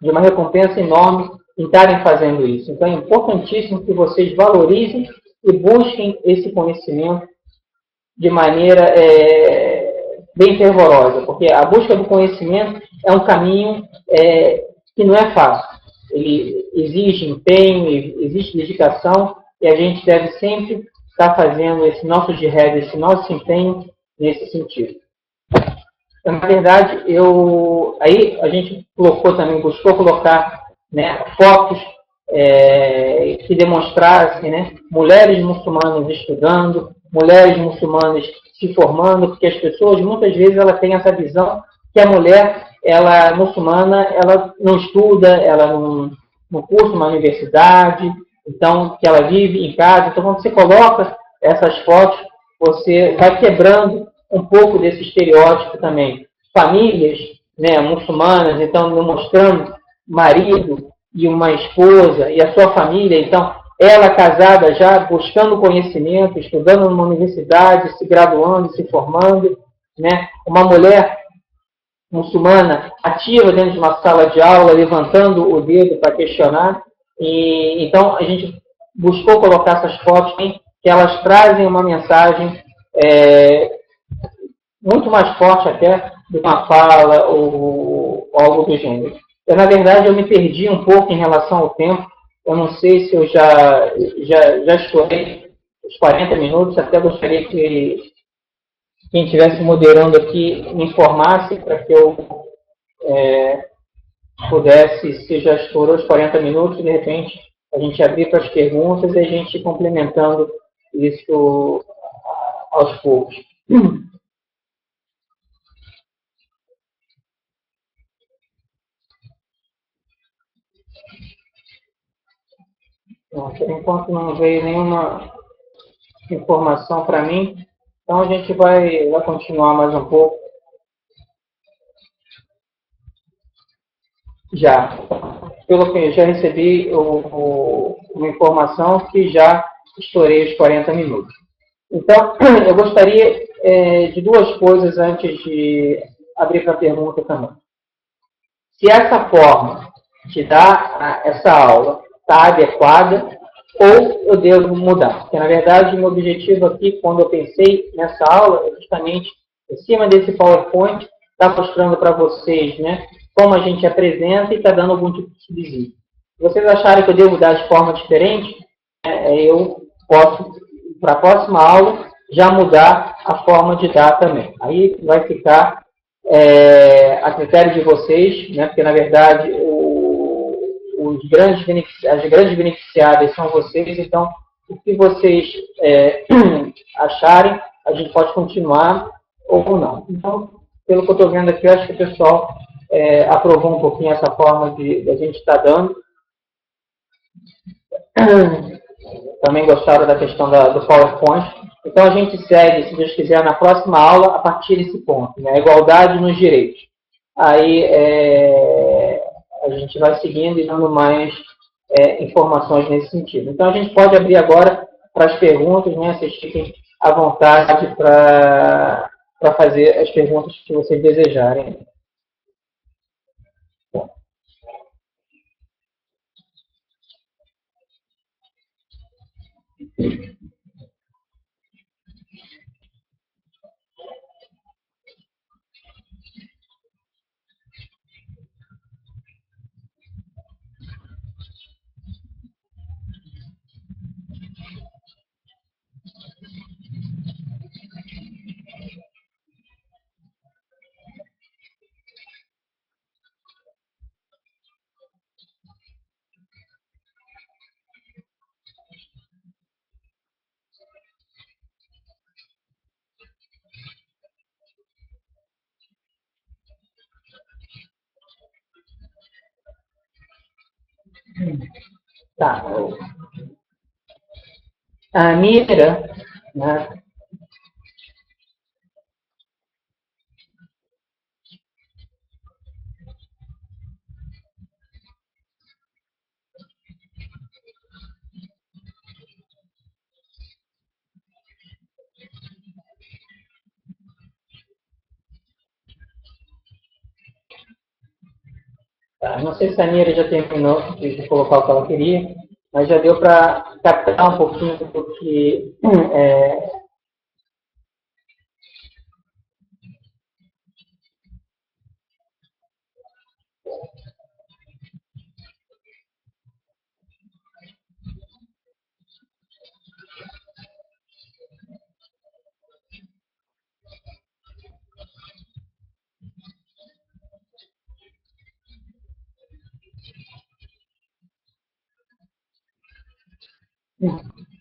de uma recompensa enorme em estarem fazendo isso. Então, é importantíssimo que vocês valorizem e busquem esse conhecimento de maneira bem fervorosa, porque a busca do conhecimento é um caminho que não é fácil. Ele exige empenho, exige dedicação, e a gente deve sempre estar fazendo esse nosso jihad, esse nosso empenho nesse sentido. Então, na verdade, aí a gente buscou colocar, né, fotos que demonstrassem, né, mulheres muçulmanas estudando, mulheres muçulmanas se formando, porque as pessoas, muitas vezes, elas têm essa visão que a mulher, ela muçulmana, ela não estuda, ela não cursa uma universidade, então, que ela vive em casa. Então, quando você coloca essas fotos, você vai quebrando um pouco desse estereótipo também. Famílias, né, muçulmanas, então, mostrando marido e uma esposa e a sua família, então, ela casada já, buscando conhecimento, estudando numa universidade, se graduando, se formando, né? Uma mulher muçulmana ativa dentro de uma sala de aula, levantando o dedo para questionar. E então a gente buscou colocar essas fotos que elas trazem uma mensagem muito mais forte até do que uma fala ou algo do gênero. Na verdade, eu me perdi um pouco em relação ao tempo. Eu não sei se eu já estourei os 40 minutos, até gostaria que quem estivesse moderando aqui me informasse para que eu pudesse, se já estourou os 40 minutos, de repente a gente abrir para as perguntas e a gente ir complementando isso aos poucos. Bom, por enquanto não veio nenhuma informação para mim, então a gente vai continuar mais um pouco. Já, pelo que eu já recebi uma informação que já estourei os 40 minutos. Então, eu gostaria de duas coisas antes de abrir para a pergunta também. Se essa forma de dar essa aula está adequada ou eu devo mudar. Porque, na verdade, o meu objetivo aqui, quando eu pensei nessa aula, é justamente, em cima desse PowerPoint, está mostrando para vocês, né, como a gente apresenta e está dando algum tipo de visita. Se vocês acharem que eu devo dar de forma diferente, eu posso, para a próxima aula, já mudar a forma de dar também. Aí vai ficar a critério de vocês, né, porque, na verdade, as grandes beneficiadas são vocês, então, o que vocês acharem, a gente pode continuar ou não. Então, pelo que eu estou vendo aqui, eu acho que o pessoal aprovou um pouquinho essa forma de a gente estar dando. Também gostaram da questão do PowerPoint. Então, a gente segue, se Deus quiser, na próxima aula, a partir desse ponto, né? Igualdade nos direitos. Aí, a gente vai seguindo e dando mais informações nesse sentido. Então, a gente pode abrir agora para as perguntas, né? Vocês fiquem à vontade para fazer as perguntas que vocês desejarem. Bom. Tá. A Mira, né? Tá, não sei se a Mira já terminou de colocar o que ela queria, mas já deu para captar um pouquinho do que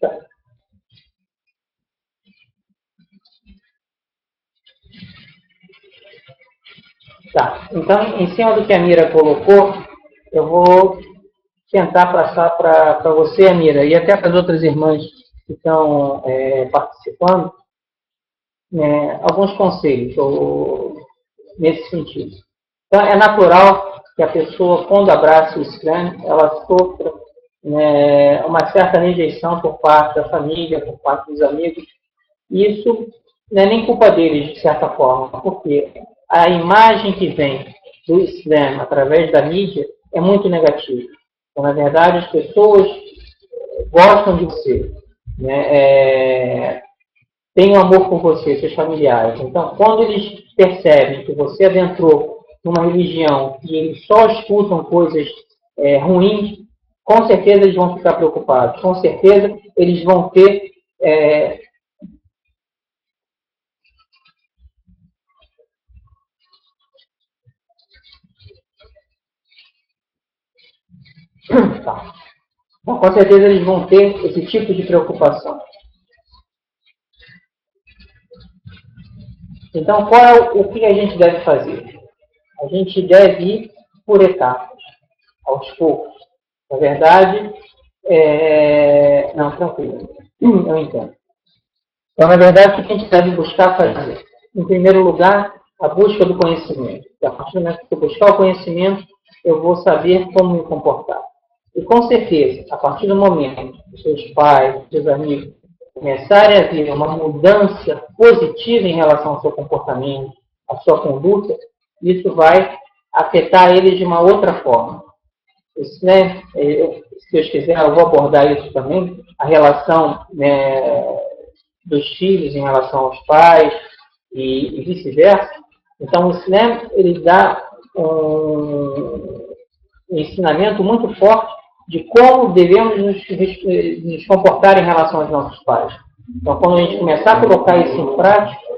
Tá. Tá. Então, em cima do que a Mira colocou, eu vou tentar passar para você, Amira, e até para as outras irmãs que estão participando, alguns conselhos nesse sentido. Então, é natural que a pessoa, quando abraça o Islã, ela sofra uma certa rejeição por parte da família, por parte dos amigos. Isso não é nem culpa deles, de certa forma, porque a imagem que vem do Islã através da mídia é muito negativa. Então, na verdade, as pessoas gostam de você, né? Têm um amor por você, seus familiares. Então, quando eles percebem que você adentrou numa religião e eles só escutam coisas ruins, com certeza eles vão ficar preocupados. Com certeza eles vão ter com certeza eles vão ter esse tipo de preocupação. Então, qual é o que a gente deve fazer? A gente deve ir por etapas, aos poucos. Na verdade, não, tranquilo, eu entendo. Então, na verdade, o que a gente deve buscar fazer? Em primeiro lugar, a busca do conhecimento. E a partir do momento que eu buscar o conhecimento, eu vou saber como me comportar. E com certeza, a partir do momento que os seus pais, os seus amigos começarem a ver uma mudança positiva em relação ao seu comportamento, à sua conduta, isso vai afetar eles de uma outra forma. Isso, né, se Deus quiser, eu vou abordar isso também, a relação, né, dos filhos em relação aos pais e vice-versa. Então, o Islam, ele dá um ensinamento muito forte de como devemos nos comportar em relação aos nossos pais. Então, quando a gente começar a colocar isso em prática,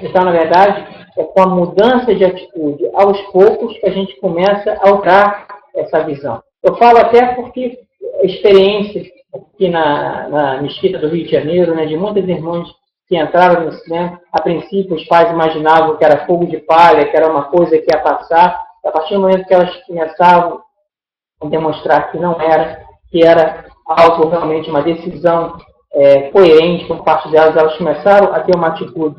então, na verdade, é com a mudança de atitude aos poucos que a gente começa a alterar essa visão. Eu falo até porque a experiência aqui na Mesquita do Rio de Janeiro, né, de muitas irmãs que entraram no cinema, a princípio os pais imaginavam que era fogo de palha, que era uma coisa que ia passar, a partir do momento que elas começavam a demonstrar que não era, que era algo realmente, uma decisão coerente por parte delas, elas começaram a ter uma atitude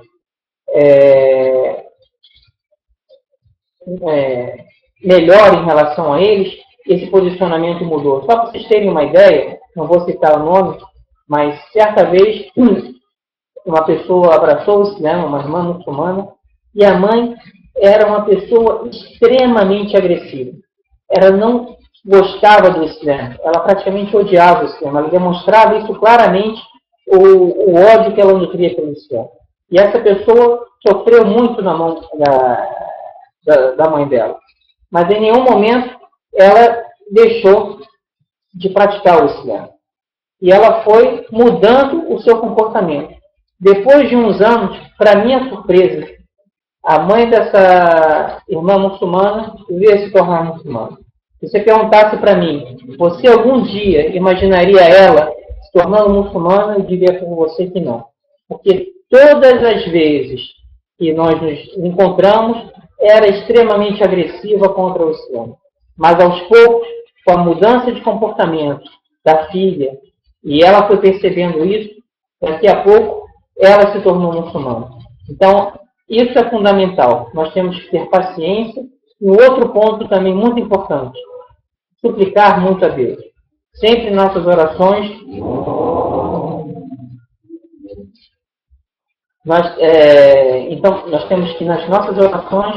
melhor em relação a eles, esse posicionamento mudou. Só para vocês terem uma ideia, não vou citar o nome, mas certa vez uma pessoa abraçou o Islã, uma irmã muçulmana, e a mãe era uma pessoa extremamente agressiva. Ela não gostava do Islã, ela praticamente odiava o Islã, ela demonstrava isso claramente, o ódio que ela nutria pelo Islã. E essa pessoa sofreu muito na mão da mãe dela. Mas em nenhum momento ela deixou de praticar o Islã. E ela foi mudando o seu comportamento. Depois de uns anos, para minha surpresa, a mãe dessa irmã muçulmana veio se tornar muçulmana. Se você perguntasse para mim, você algum dia imaginaria ela se tornando muçulmana? Eu diria para você que não. Porque todas as vezes que nós nos encontramos, era extremamente agressiva contra o Islã. Mas aos poucos, com a mudança de comportamento da filha, e ela foi percebendo isso, daqui a pouco ela se tornou muçulmana. Então, isso é fundamental. Nós temos que ter paciência. E outro ponto também muito importante, suplicar muito a Deus. Sempre em nossas orações, então, nós temos que, nas nossas orações,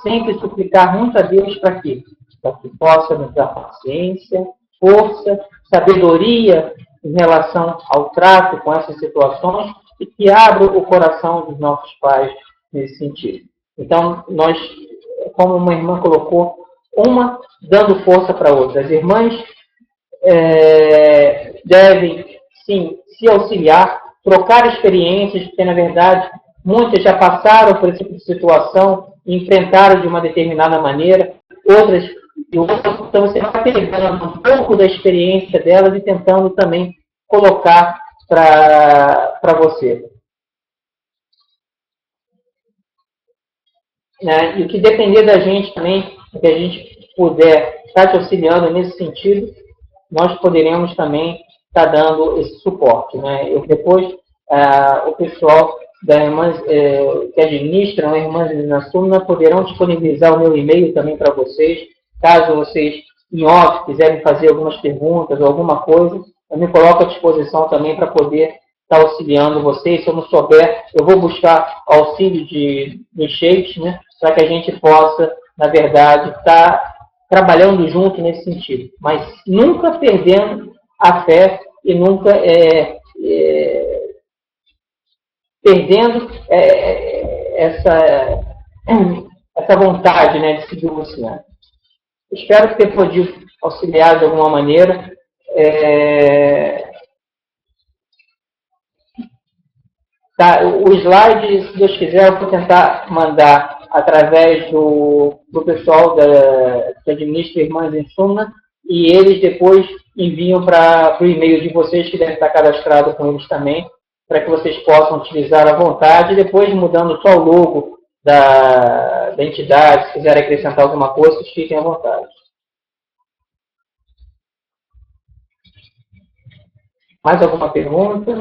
sempre suplicar muito a Deus para quê? Para que possa nos dar paciência, força, sabedoria em relação ao trato com essas situações e que abra o coração dos nossos pais nesse sentido. Então, nós, como uma irmã colocou, uma dando força para a outra. As irmãs devem, sim, se auxiliar, trocar experiências, porque, na verdade, muitas já passaram por esse tipo de situação e enfrentaram de uma determinada maneira, outras de outra. Então, você vai pegando um pouco da experiência delas e tentando também colocar para você. E o que depender da gente também, que a gente puder estar te auxiliando nesse sentido, nós poderemos também estar dando esse suporte. Depois, o pessoal da Irmãs, que administram a Irmãs na Súmula poderão disponibilizar o meu e-mail também para vocês, caso vocês, em off, quiserem fazer algumas perguntas ou alguma coisa, eu me coloco à disposição também para poder estar auxiliando vocês. Se eu não souber, eu vou buscar auxílio dos sheikhs, para que a gente possa, na verdade, estar trabalhando junto nesse sentido. Mas nunca perdendo a fé e nunca perdendo essa vontade de seguir o Islã. Espero ter podido auxiliar de alguma maneira. Tá, o slide, se Deus quiser, eu vou tentar mandar através do pessoal que administra Irmãs em Suma, e eles depois enviam para o e-mail de vocês, que deve estar cadastrado com eles também, para que vocês possam utilizar à vontade, e depois mudando só o logo da entidade, se quiserem acrescentar alguma coisa, vocês fiquem à vontade. Mais alguma pergunta?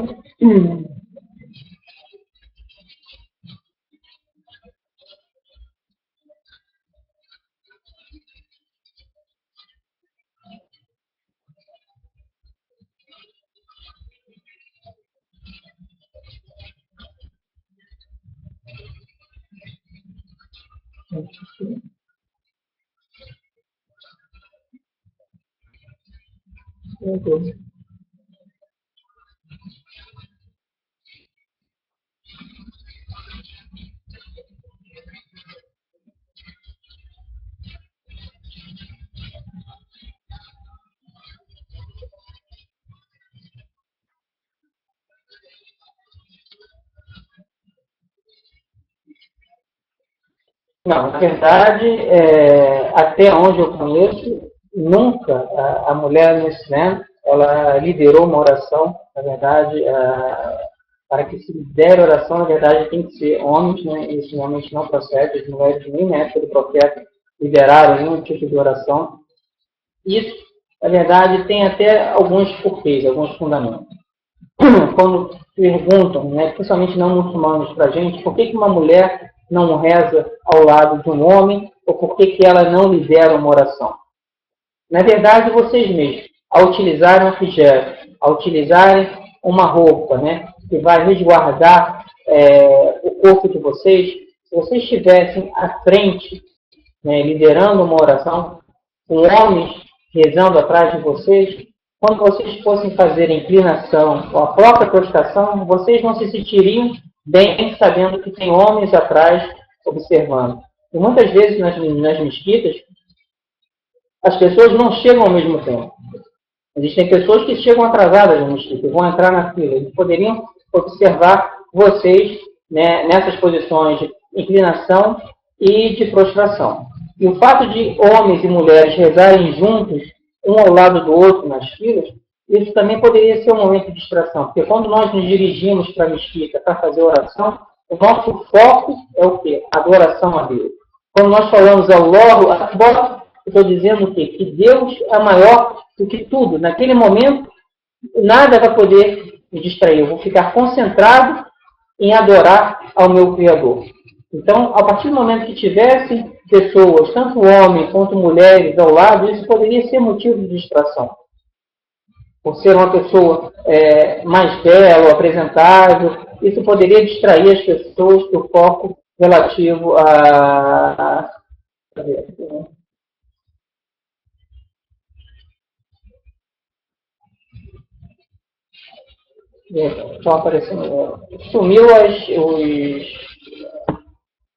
Não, na verdade, até onde eu conheço, nunca a mulher no Islã, ela liderou uma oração. Na verdade, para que se lidere oração, na verdade, tem que ser homens, né? Isso realmente não procede. As mulheres, nem na época do profeta, lideraram nenhum tipo de oração. Isso, na verdade, tem até alguns porquês, alguns fundamentos. Quando perguntam, né, principalmente não muçulmanos, para a gente, por que uma mulher não reza ao lado de um homem, ou por que ela não lidera uma oração? Na verdade, vocês mesmos, ao utilizarem um hijab, ao utilizarem uma roupa, né, que vai resguardar o corpo de vocês, se vocês estivessem à frente, né, liderando uma oração, com homens rezando atrás de vocês, quando vocês fossem fazer a inclinação ou a própria prostração, vocês não se sentiriam bem sabendo que tem homens atrás observando. E muitas vezes nas mesquitas, as pessoas não chegam ao mesmo tempo. Existem pessoas que chegam atrasadas na mesquita, vão entrar na fila. Eles poderiam observar vocês, né, nessas posições de inclinação e de prostração. E o fato de homens e mulheres rezarem juntos, um ao lado do outro nas filas, isso também poderia ser um momento de distração. Porque quando nós nos dirigimos para a mesquita para fazer oração, o nosso foco é o quê? Adoração a Deus. Quando nós falamos Allahu Akbar, eu estou dizendo o quê? Que Deus é maior do que tudo. Naquele momento, nada vai poder me distrair. Eu vou ficar concentrado em adorar ao meu Criador. Então, a partir do momento que tivessem pessoas, tanto homens quanto mulheres ao lado, isso poderia ser motivo de distração. Por ser uma pessoa mais bela, apresentável, isso poderia distrair as pessoas do foco relativo a... Estão aparecendo. Sumiu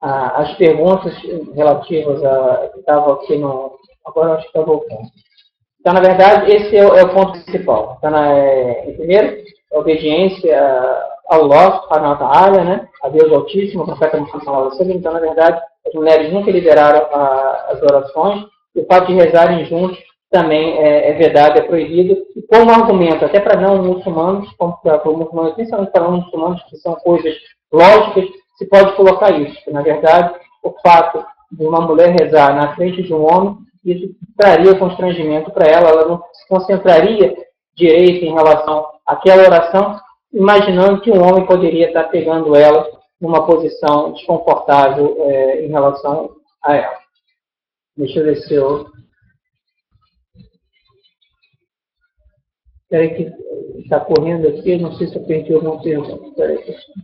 as perguntas relativas a que estavam aqui no. Agora acho que está voltando. Então, na verdade, esse é o ponto principal. Então, primeiro, a obediência ao Allah, né? A Deus Altíssimo, o profeta Muhammad sallallahu alaihi wasallam. Então, na verdade, as mulheres nunca lideraram as orações. E o fato de rezarem juntos também é vedado, é proibido. E como argumento, até para não muçulmanos, como para muçulmanos, principalmente para não muçulmanos, que são coisas lógicas, se pode colocar isso. Que, na verdade, o fato de uma mulher rezar na frente de um homem, isso traria constrangimento para ela não se concentraria direito em relação àquela oração, imaginando que um homem poderia estar pegando ela numa posição desconfortável em relação a ela. Deixa eu ver se eu... Espera que está correndo aqui, não sei se eu perdi alguma pergunta. Espera aí, pessoal.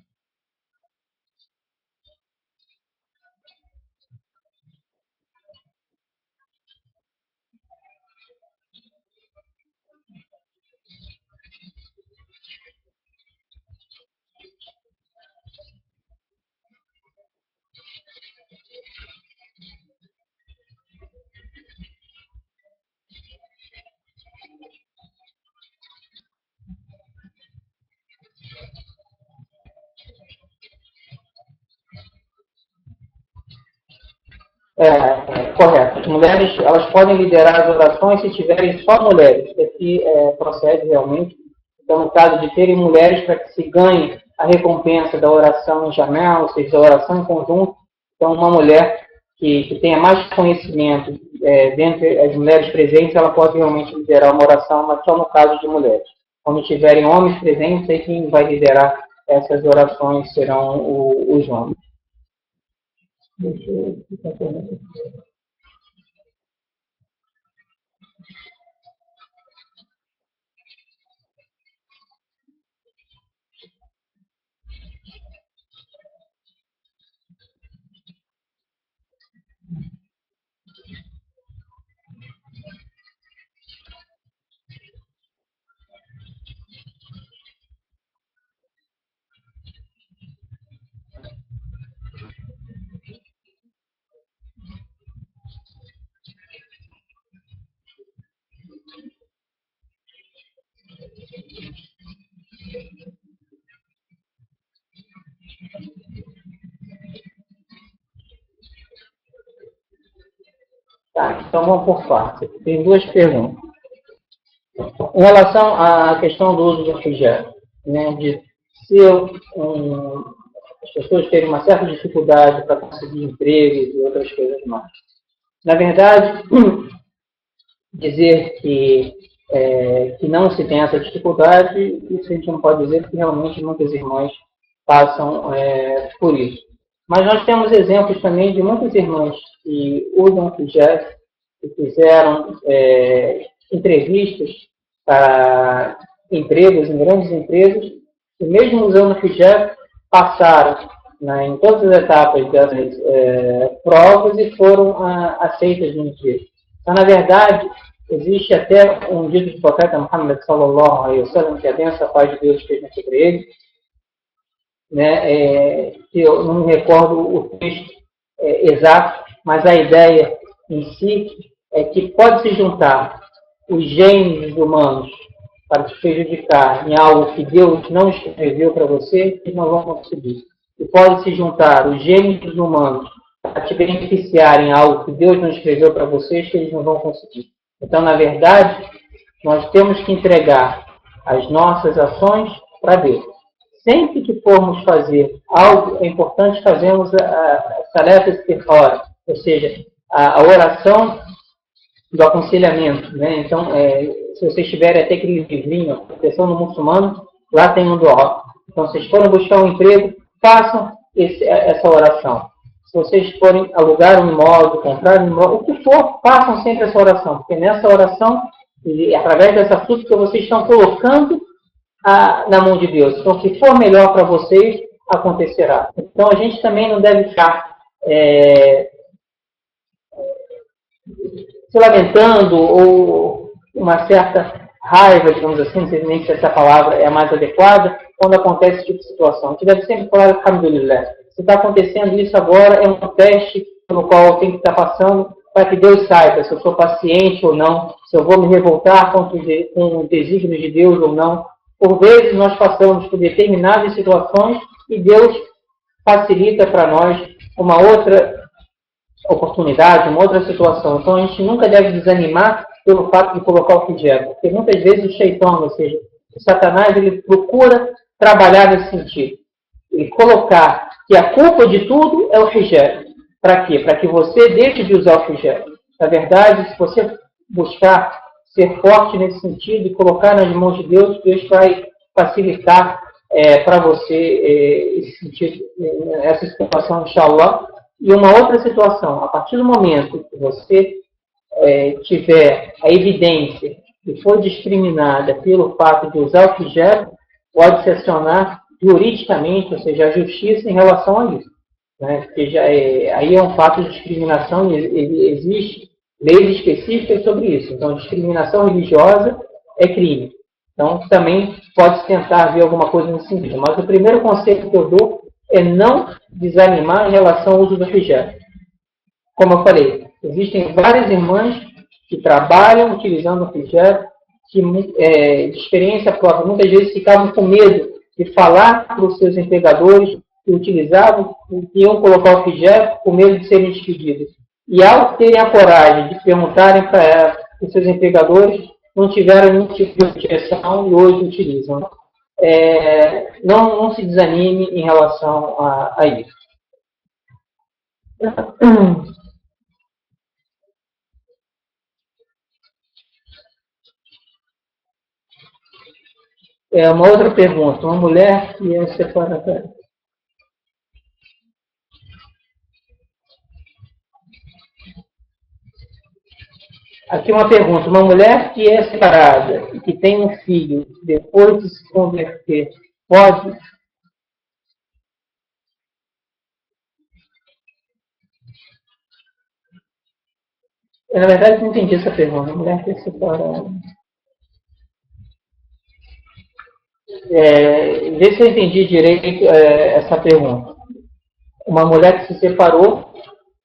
Correto. As mulheres, elas podem liderar as orações se tiverem só mulheres. Isso aqui procede realmente. Então, no caso de terem mulheres para que se ganhe a recompensa da oração em jamá, ou seja, da oração em conjunto, então uma mulher que tenha mais conhecimento dentre as mulheres presentes, ela pode realmente liderar uma oração, mas só no caso de mulheres. Quando tiverem homens presentes, aí quem vai liderar essas orações serão os homens. Deixa eu ficar aqui. Tá, então vamos por partes. Tem duas perguntas. Em relação à questão do uso do hijab, né, de se as pessoas terem uma certa dificuldade para conseguir empregos e outras coisas mais. Na verdade, dizer que não se tem essa dificuldade, isso a gente não pode dizer, porque realmente muitas irmãs passam por isso. Mas nós temos exemplos também de muitas irmãs que usam o hijab, que fizeram entrevistas para empregos em grandes empresas, e mesmo usando o hijab, passaram em todas as etapas dessas provas e foram aceitas no emprego. Então, na verdade, existe até um dito do profeta Muhammad sallallahu alaihi wasallam, que a benção, a paz de Deus esteja sobre ele, né, que eu não me recordo o texto exato, mas a ideia em si é que pode se juntar os genes humanos para te prejudicar em algo que Deus não escreveu para você, eles não vão conseguir. E pode se juntar os genes humanos para te beneficiar em algo que Deus não escreveu para vocês, que eles não vão conseguir. Então, na verdade, nós temos que entregar as nossas ações para Deus. Sempre que formos fazer algo, é importante fazermos a tarefa istikhara, ou seja, a oração do aconselhamento, né? Então, se vocês tiverem até aquele livrinho, Proteção do Muçulmano, lá tem um du'a. Então, se vocês forem buscar um emprego, façam essa oração. Se vocês forem alugar um imóvel, comprar um imóvel, o que for, façam sempre essa oração, porque nessa oração, e através dessa súplica, vocês estão colocando na mão de Deus. Então, se for melhor para vocês, acontecerá. Então, a gente também não deve ficar se lamentando ou uma certa raiva, digamos assim, não sei nem se essa palavra é a mais adequada, quando acontece esse tipo de situação. A gente deve sempre falar alhamdulillah. Se está acontecendo isso agora, é um teste no qual eu tenho que estar passando para que Deus saiba se eu sou paciente ou não, se eu vou me revoltar com o desígnio de Deus ou não. Por vezes nós passamos por determinadas situações e Deus facilita para nós uma outra oportunidade, uma outra situação. Então a gente nunca deve desanimar pelo fato de colocar o hijab, porque muitas vezes o Shaitão, ou seja, o Satanás, ele procura trabalhar nesse sentido. Ele colocar que a culpa de tudo é o hijab. Para quê? Para que você deixe de usar o hijab. Na verdade, se você buscar ser forte nesse sentido e colocar nas mãos de Deus, Deus vai facilitar para você esse sentido, essa situação, inshallah. E uma outra situação, a partir do momento que você tiver a evidência que foi discriminada pelo fato de usar o hijab, pode se acionar juridicamente, ou seja, a justiça em relação a isso. Né? Porque aí é um fato de discriminação e existe leis específicas sobre isso. Então, discriminação religiosa é crime. Então, também pode tentar ver alguma coisa nesse sentido. Mas o primeiro conselho que eu dou é não desanimar em relação ao uso do hijab. Como eu falei, existem várias irmãs que trabalham utilizando o hijab, que de experiência própria, muitas vezes ficavam com medo de falar para os seus empregadores que utilizavam, que iam colocar o hijab com medo de serem despedidas. e ao terem a coragem de perguntarem para os seus empregadores, não tiveram nenhum tipo de objeção e hoje utilizam. Não se desanime em relação a isso. Uma outra pergunta. Uma mulher que é separada. Aqui uma pergunta. Uma mulher que é separada e que tem um filho, depois de se converter, pode... Na verdade, não entendi essa pergunta. Uma mulher que é separada... Vê se eu entendi direito essa pergunta. Uma mulher que se separou,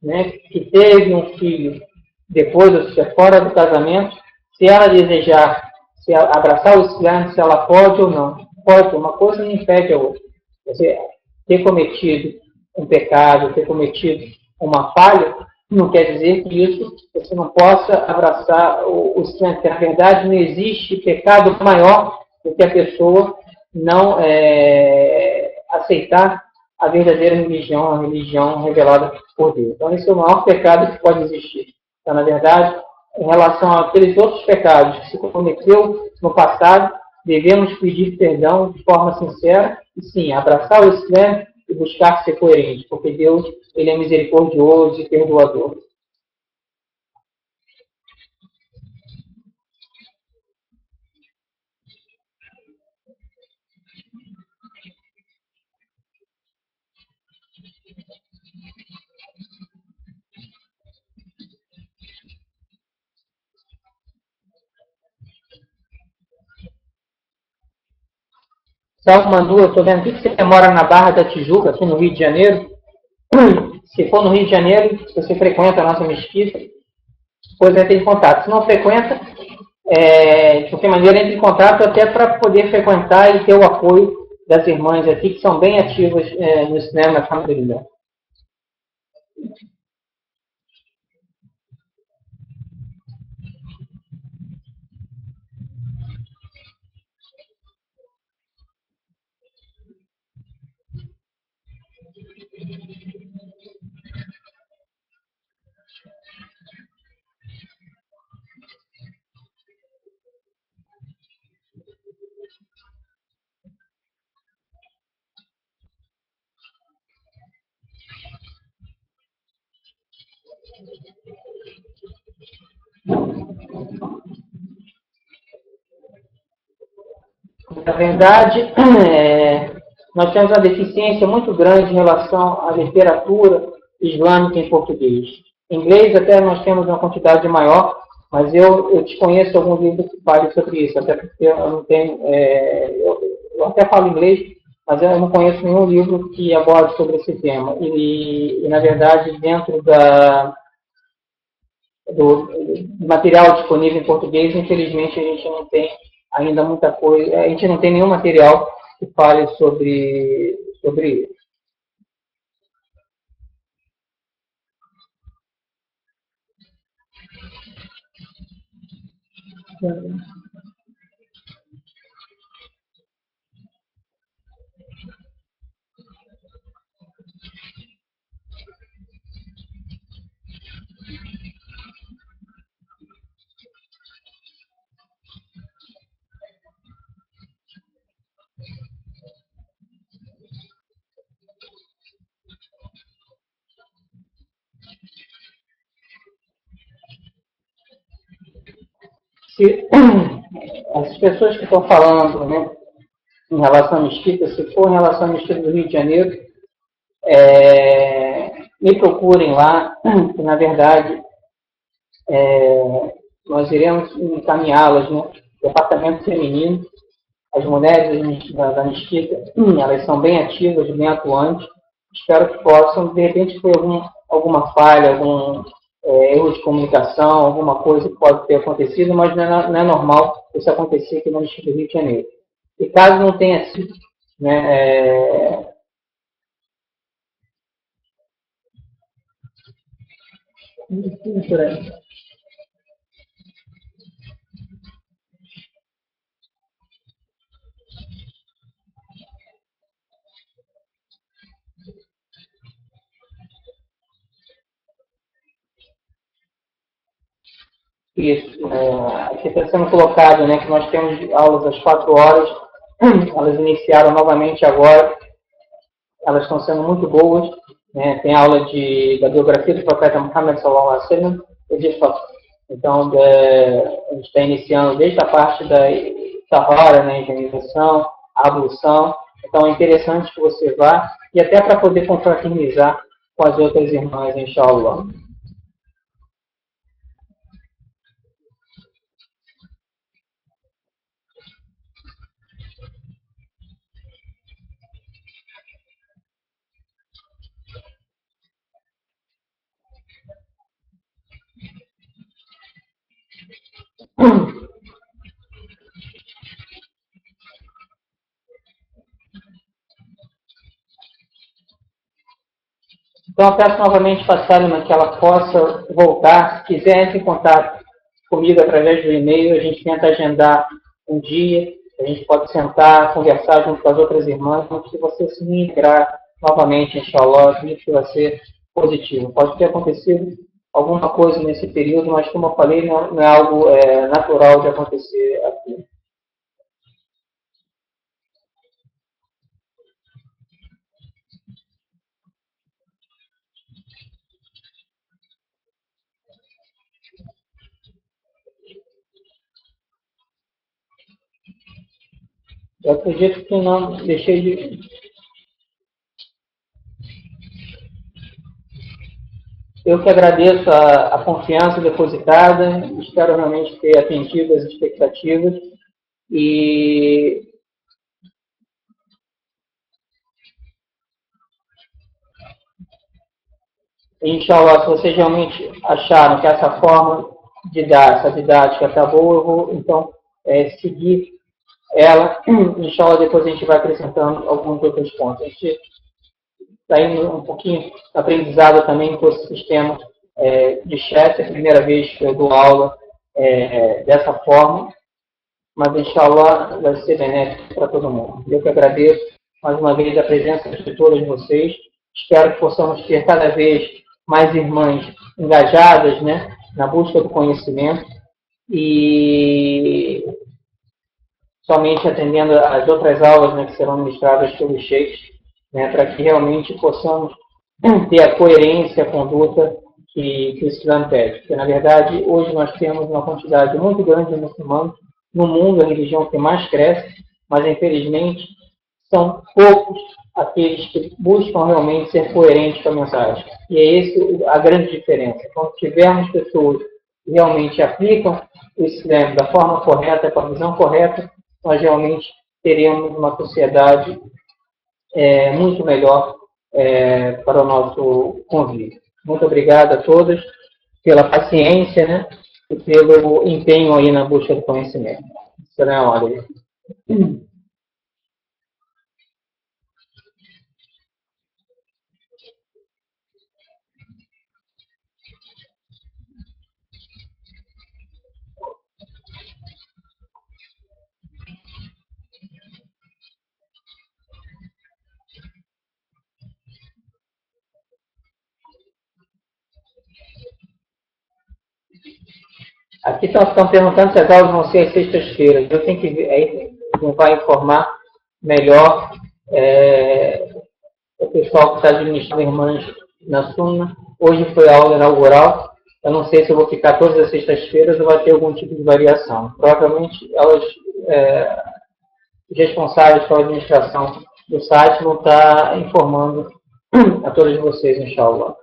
né, que teve um filho depois, ou seja, fora do casamento, se ela desejar se abraçar o Islã, se ela pode ou não. Pode, uma coisa não impede a outra. Você ter cometido um pecado, ter cometido uma falha, não quer dizer que isso você não possa abraçar o Islã. Na verdade, não existe pecado maior do que a pessoa não aceitar a verdadeira religião, a religião revelada por Deus. Então, esse é o maior pecado que pode existir. Então, na verdade, em relação àqueles outros pecados que se cometeu no passado, devemos pedir perdão de forma sincera e, sim, abraçar o Islã e buscar ser coerente, porque Deus ele é misericordioso e perdoador. Salve, Manu, eu estou vendo aqui que você mora na Barra da Tijuca, aqui no Rio de Janeiro. Se for no Rio de Janeiro, se você frequenta a nossa mesquita, depois entra em contato. Se não frequenta, de qualquer maneira, entre em contato até para poder frequentar e ter o apoio das irmãs aqui, que são bem ativas no cinema, na família. Na verdade, nós temos uma deficiência muito grande em relação à literatura islâmica em português. Em inglês até nós temos uma quantidade maior, mas eu desconheço alguns livros que falem sobre isso, até porque eu não tenho... eu até falo inglês, mas eu não conheço nenhum livro que aborde sobre esse tema. E na verdade, dentro do material disponível em português, infelizmente a gente não tem ainda muita coisa, a gente não tem nenhum material que fale sobre isso. Se, as pessoas que estão falando, né, em relação à mesquita, se for em relação à mesquita do Rio de Janeiro, me procurem lá, que na verdade nós iremos encaminhá-las no departamento feminino. As mulheres da mesquita, elas são bem ativas, bem atuantes. Espero que possam, de repente, ter alguma falha, algum erro de comunicação, alguma coisa que pode ter acontecido, mas não é normal isso acontecer aqui no Mesquita do Rio de Janeiro. E caso não tenha sido, né, Por aí. Isso. Aqui está sendo colocado, né, que nós temos aulas às 4 horas. Elas iniciaram novamente agora. Elas estão sendo muito boas. Né? Tem aula da biografia do profeta Muhammad sallallahu alaihi wasallam. Então, a gente está iniciando desde a parte da Tahara, né, higienização, a ablução. Então, é interessante que você vá, e até para poder confraternizar com as outras irmãs, inshallah. Então, eu peço novamente para a Salima que ela possa voltar. Se quiser entrar em contato comigo através do e-mail, a gente tenta agendar um dia, a gente pode sentar, conversar junto com as outras irmãs, mas se você se integrar novamente, inshallah, isso vai ser positivo. Pode ter acontecido alguma coisa nesse período, mas como eu falei, não é algo natural de acontecer aqui. Eu acredito que não deixei de... Eu que agradeço a confiança depositada, espero realmente ter atendido as expectativas e inshallah, se vocês realmente acharam que essa forma de dar essa didática está boa, eu vou então seguir ela. Inshallah, depois a gente vai acrescentando alguns outros pontos. A gente está indo um pouquinho aprendizado também com esse sistema de chat. É a primeira vez que eu dou aula dessa forma, mas inshallah vai ser benéfico para todo mundo. Eu que agradeço mais uma vez a presença de todos vocês. Espero que possamos ter cada vez mais irmãs engajadas, né, na busca do conhecimento e somente atendendo às outras aulas, né, que serão ministradas pelos sheikhs, né, para que realmente possamos ter a coerência, a conduta que o Islã pede. Porque, na verdade, hoje nós temos uma quantidade muito grande de muçulmanos no mundo, a religião que mais cresce, mas, infelizmente, são poucos aqueles que buscam realmente ser coerentes com a mensagem. E é essa a grande diferença. Quando tivermos pessoas que realmente aplicam o Islã da forma correta, com a visão correta, nós realmente teremos uma sociedade muito melhor para o nosso convívio. Muito obrigado a todos pela paciência, né, e pelo empenho aí na busca do conhecimento. Assalamu alaikum. Aqui estão perguntando se as aulas vão ser às sextas-feiras. Eu tenho que ver, aí não vai informar melhor o pessoal que está administrando irmãs na Sunna. Hoje foi a aula inaugural. Eu não sei se eu vou ficar todas as sextas-feiras ou vai ter algum tipo de variação. Provavelmente elas, responsáveis pela administração do site, vão estar informando a todos vocês, inshallah.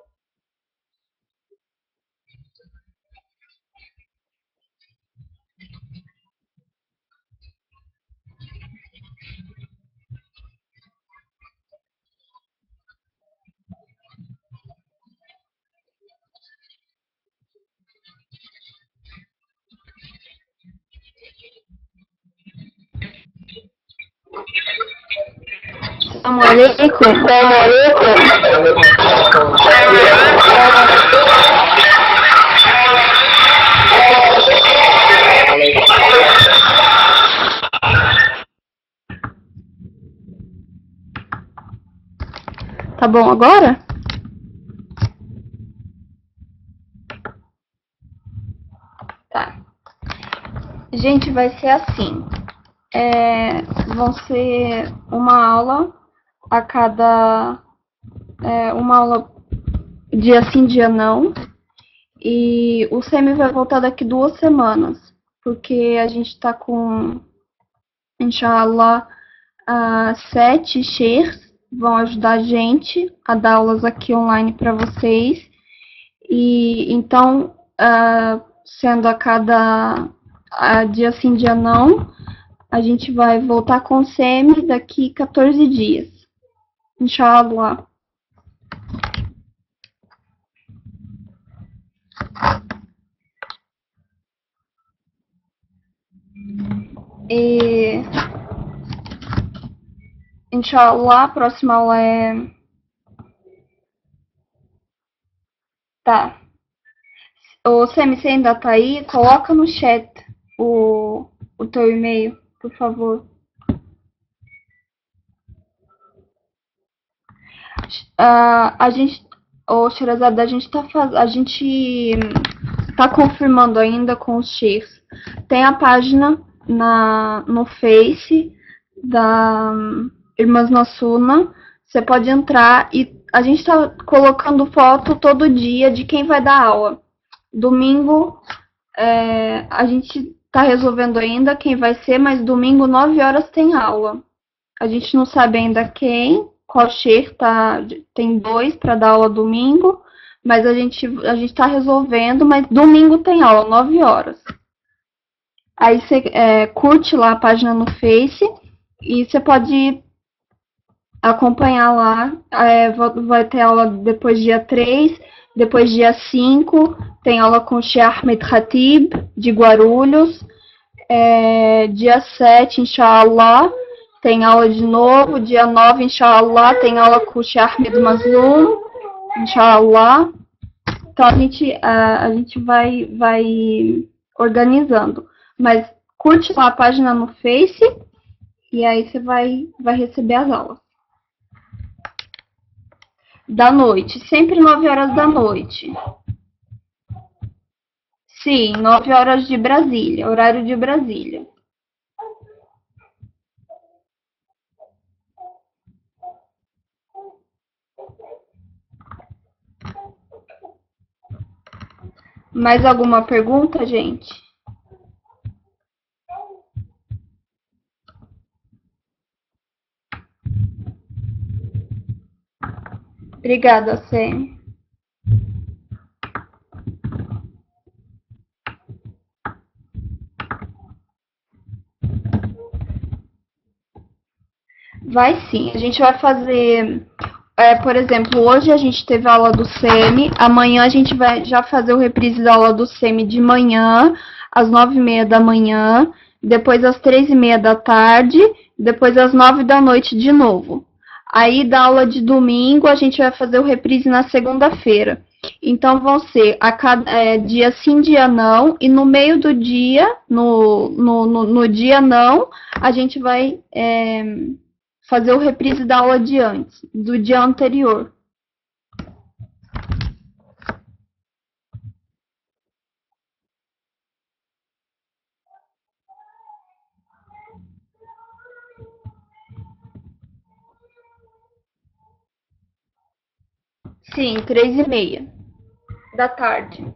Assalamu alaikum. Tá bom agora? Tá. Gente, vai ser assim. Vão ser uma aula a cada... uma aula dia sim, dia não. E o SEMI vai voltar daqui 2 semanas. Porque a gente tá com, inshallah, 7 sheikhs vão ajudar a gente a dar aulas aqui online para vocês. E então, sendo a cada dia sim, dia não, a gente vai voltar com o SEMI daqui 14 dias. Inshallah. E inshallah, a próxima aula é... Tá. Ô, Semi, você ainda tá aí? Coloca no chat o teu e-mail, por favor. A gente, ô, Sherazada, a gente tá confirmando ainda com os chefs. Tem a página no Face da Irmãs Nassuna. Você pode entrar e a gente tá colocando foto todo dia de quem vai dar aula. Domingo, a gente tá resolvendo ainda quem vai ser, mas domingo, 9 horas, tem aula. A gente não sabe ainda quem, qual sheikh tem 2 para dar aula domingo, mas a gente tá resolvendo, mas domingo tem aula, 9 horas. Aí você curte lá a página no Face e você pode acompanhar lá. Vai ter aula depois dia 3, depois dia 5, tem aula com o Sheikh Ahmed Khatib, de Guarulhos. Dia 7, inshallah, tem aula de novo. Dia 9, inshallah, tem aula com o Sheikh Ahmed Mazlum, inshallah. Então a gente vai organizando. Mas curte lá a página no Face e aí você vai receber as aulas. Da noite, sempre 9 horas da noite. Sim, 9 horas de Brasília, horário de Brasília. Mais alguma pergunta, gente? Obrigada, Sênia. Vai sim, a gente vai fazer, por exemplo, hoje a gente teve aula do SEMI, amanhã a gente vai já fazer o reprise da aula do SEMI de manhã, às 9h30 da manhã, depois às 3h30 da tarde, depois às 9 da noite de novo. Aí da aula de domingo a gente vai fazer o reprise na segunda-feira. Então vão ser a cada dia sim, dia não, e no meio do dia, no dia não, a gente vai fazer o reprise da aula de antes, do dia anterior. Sim, 3h30 da tarde.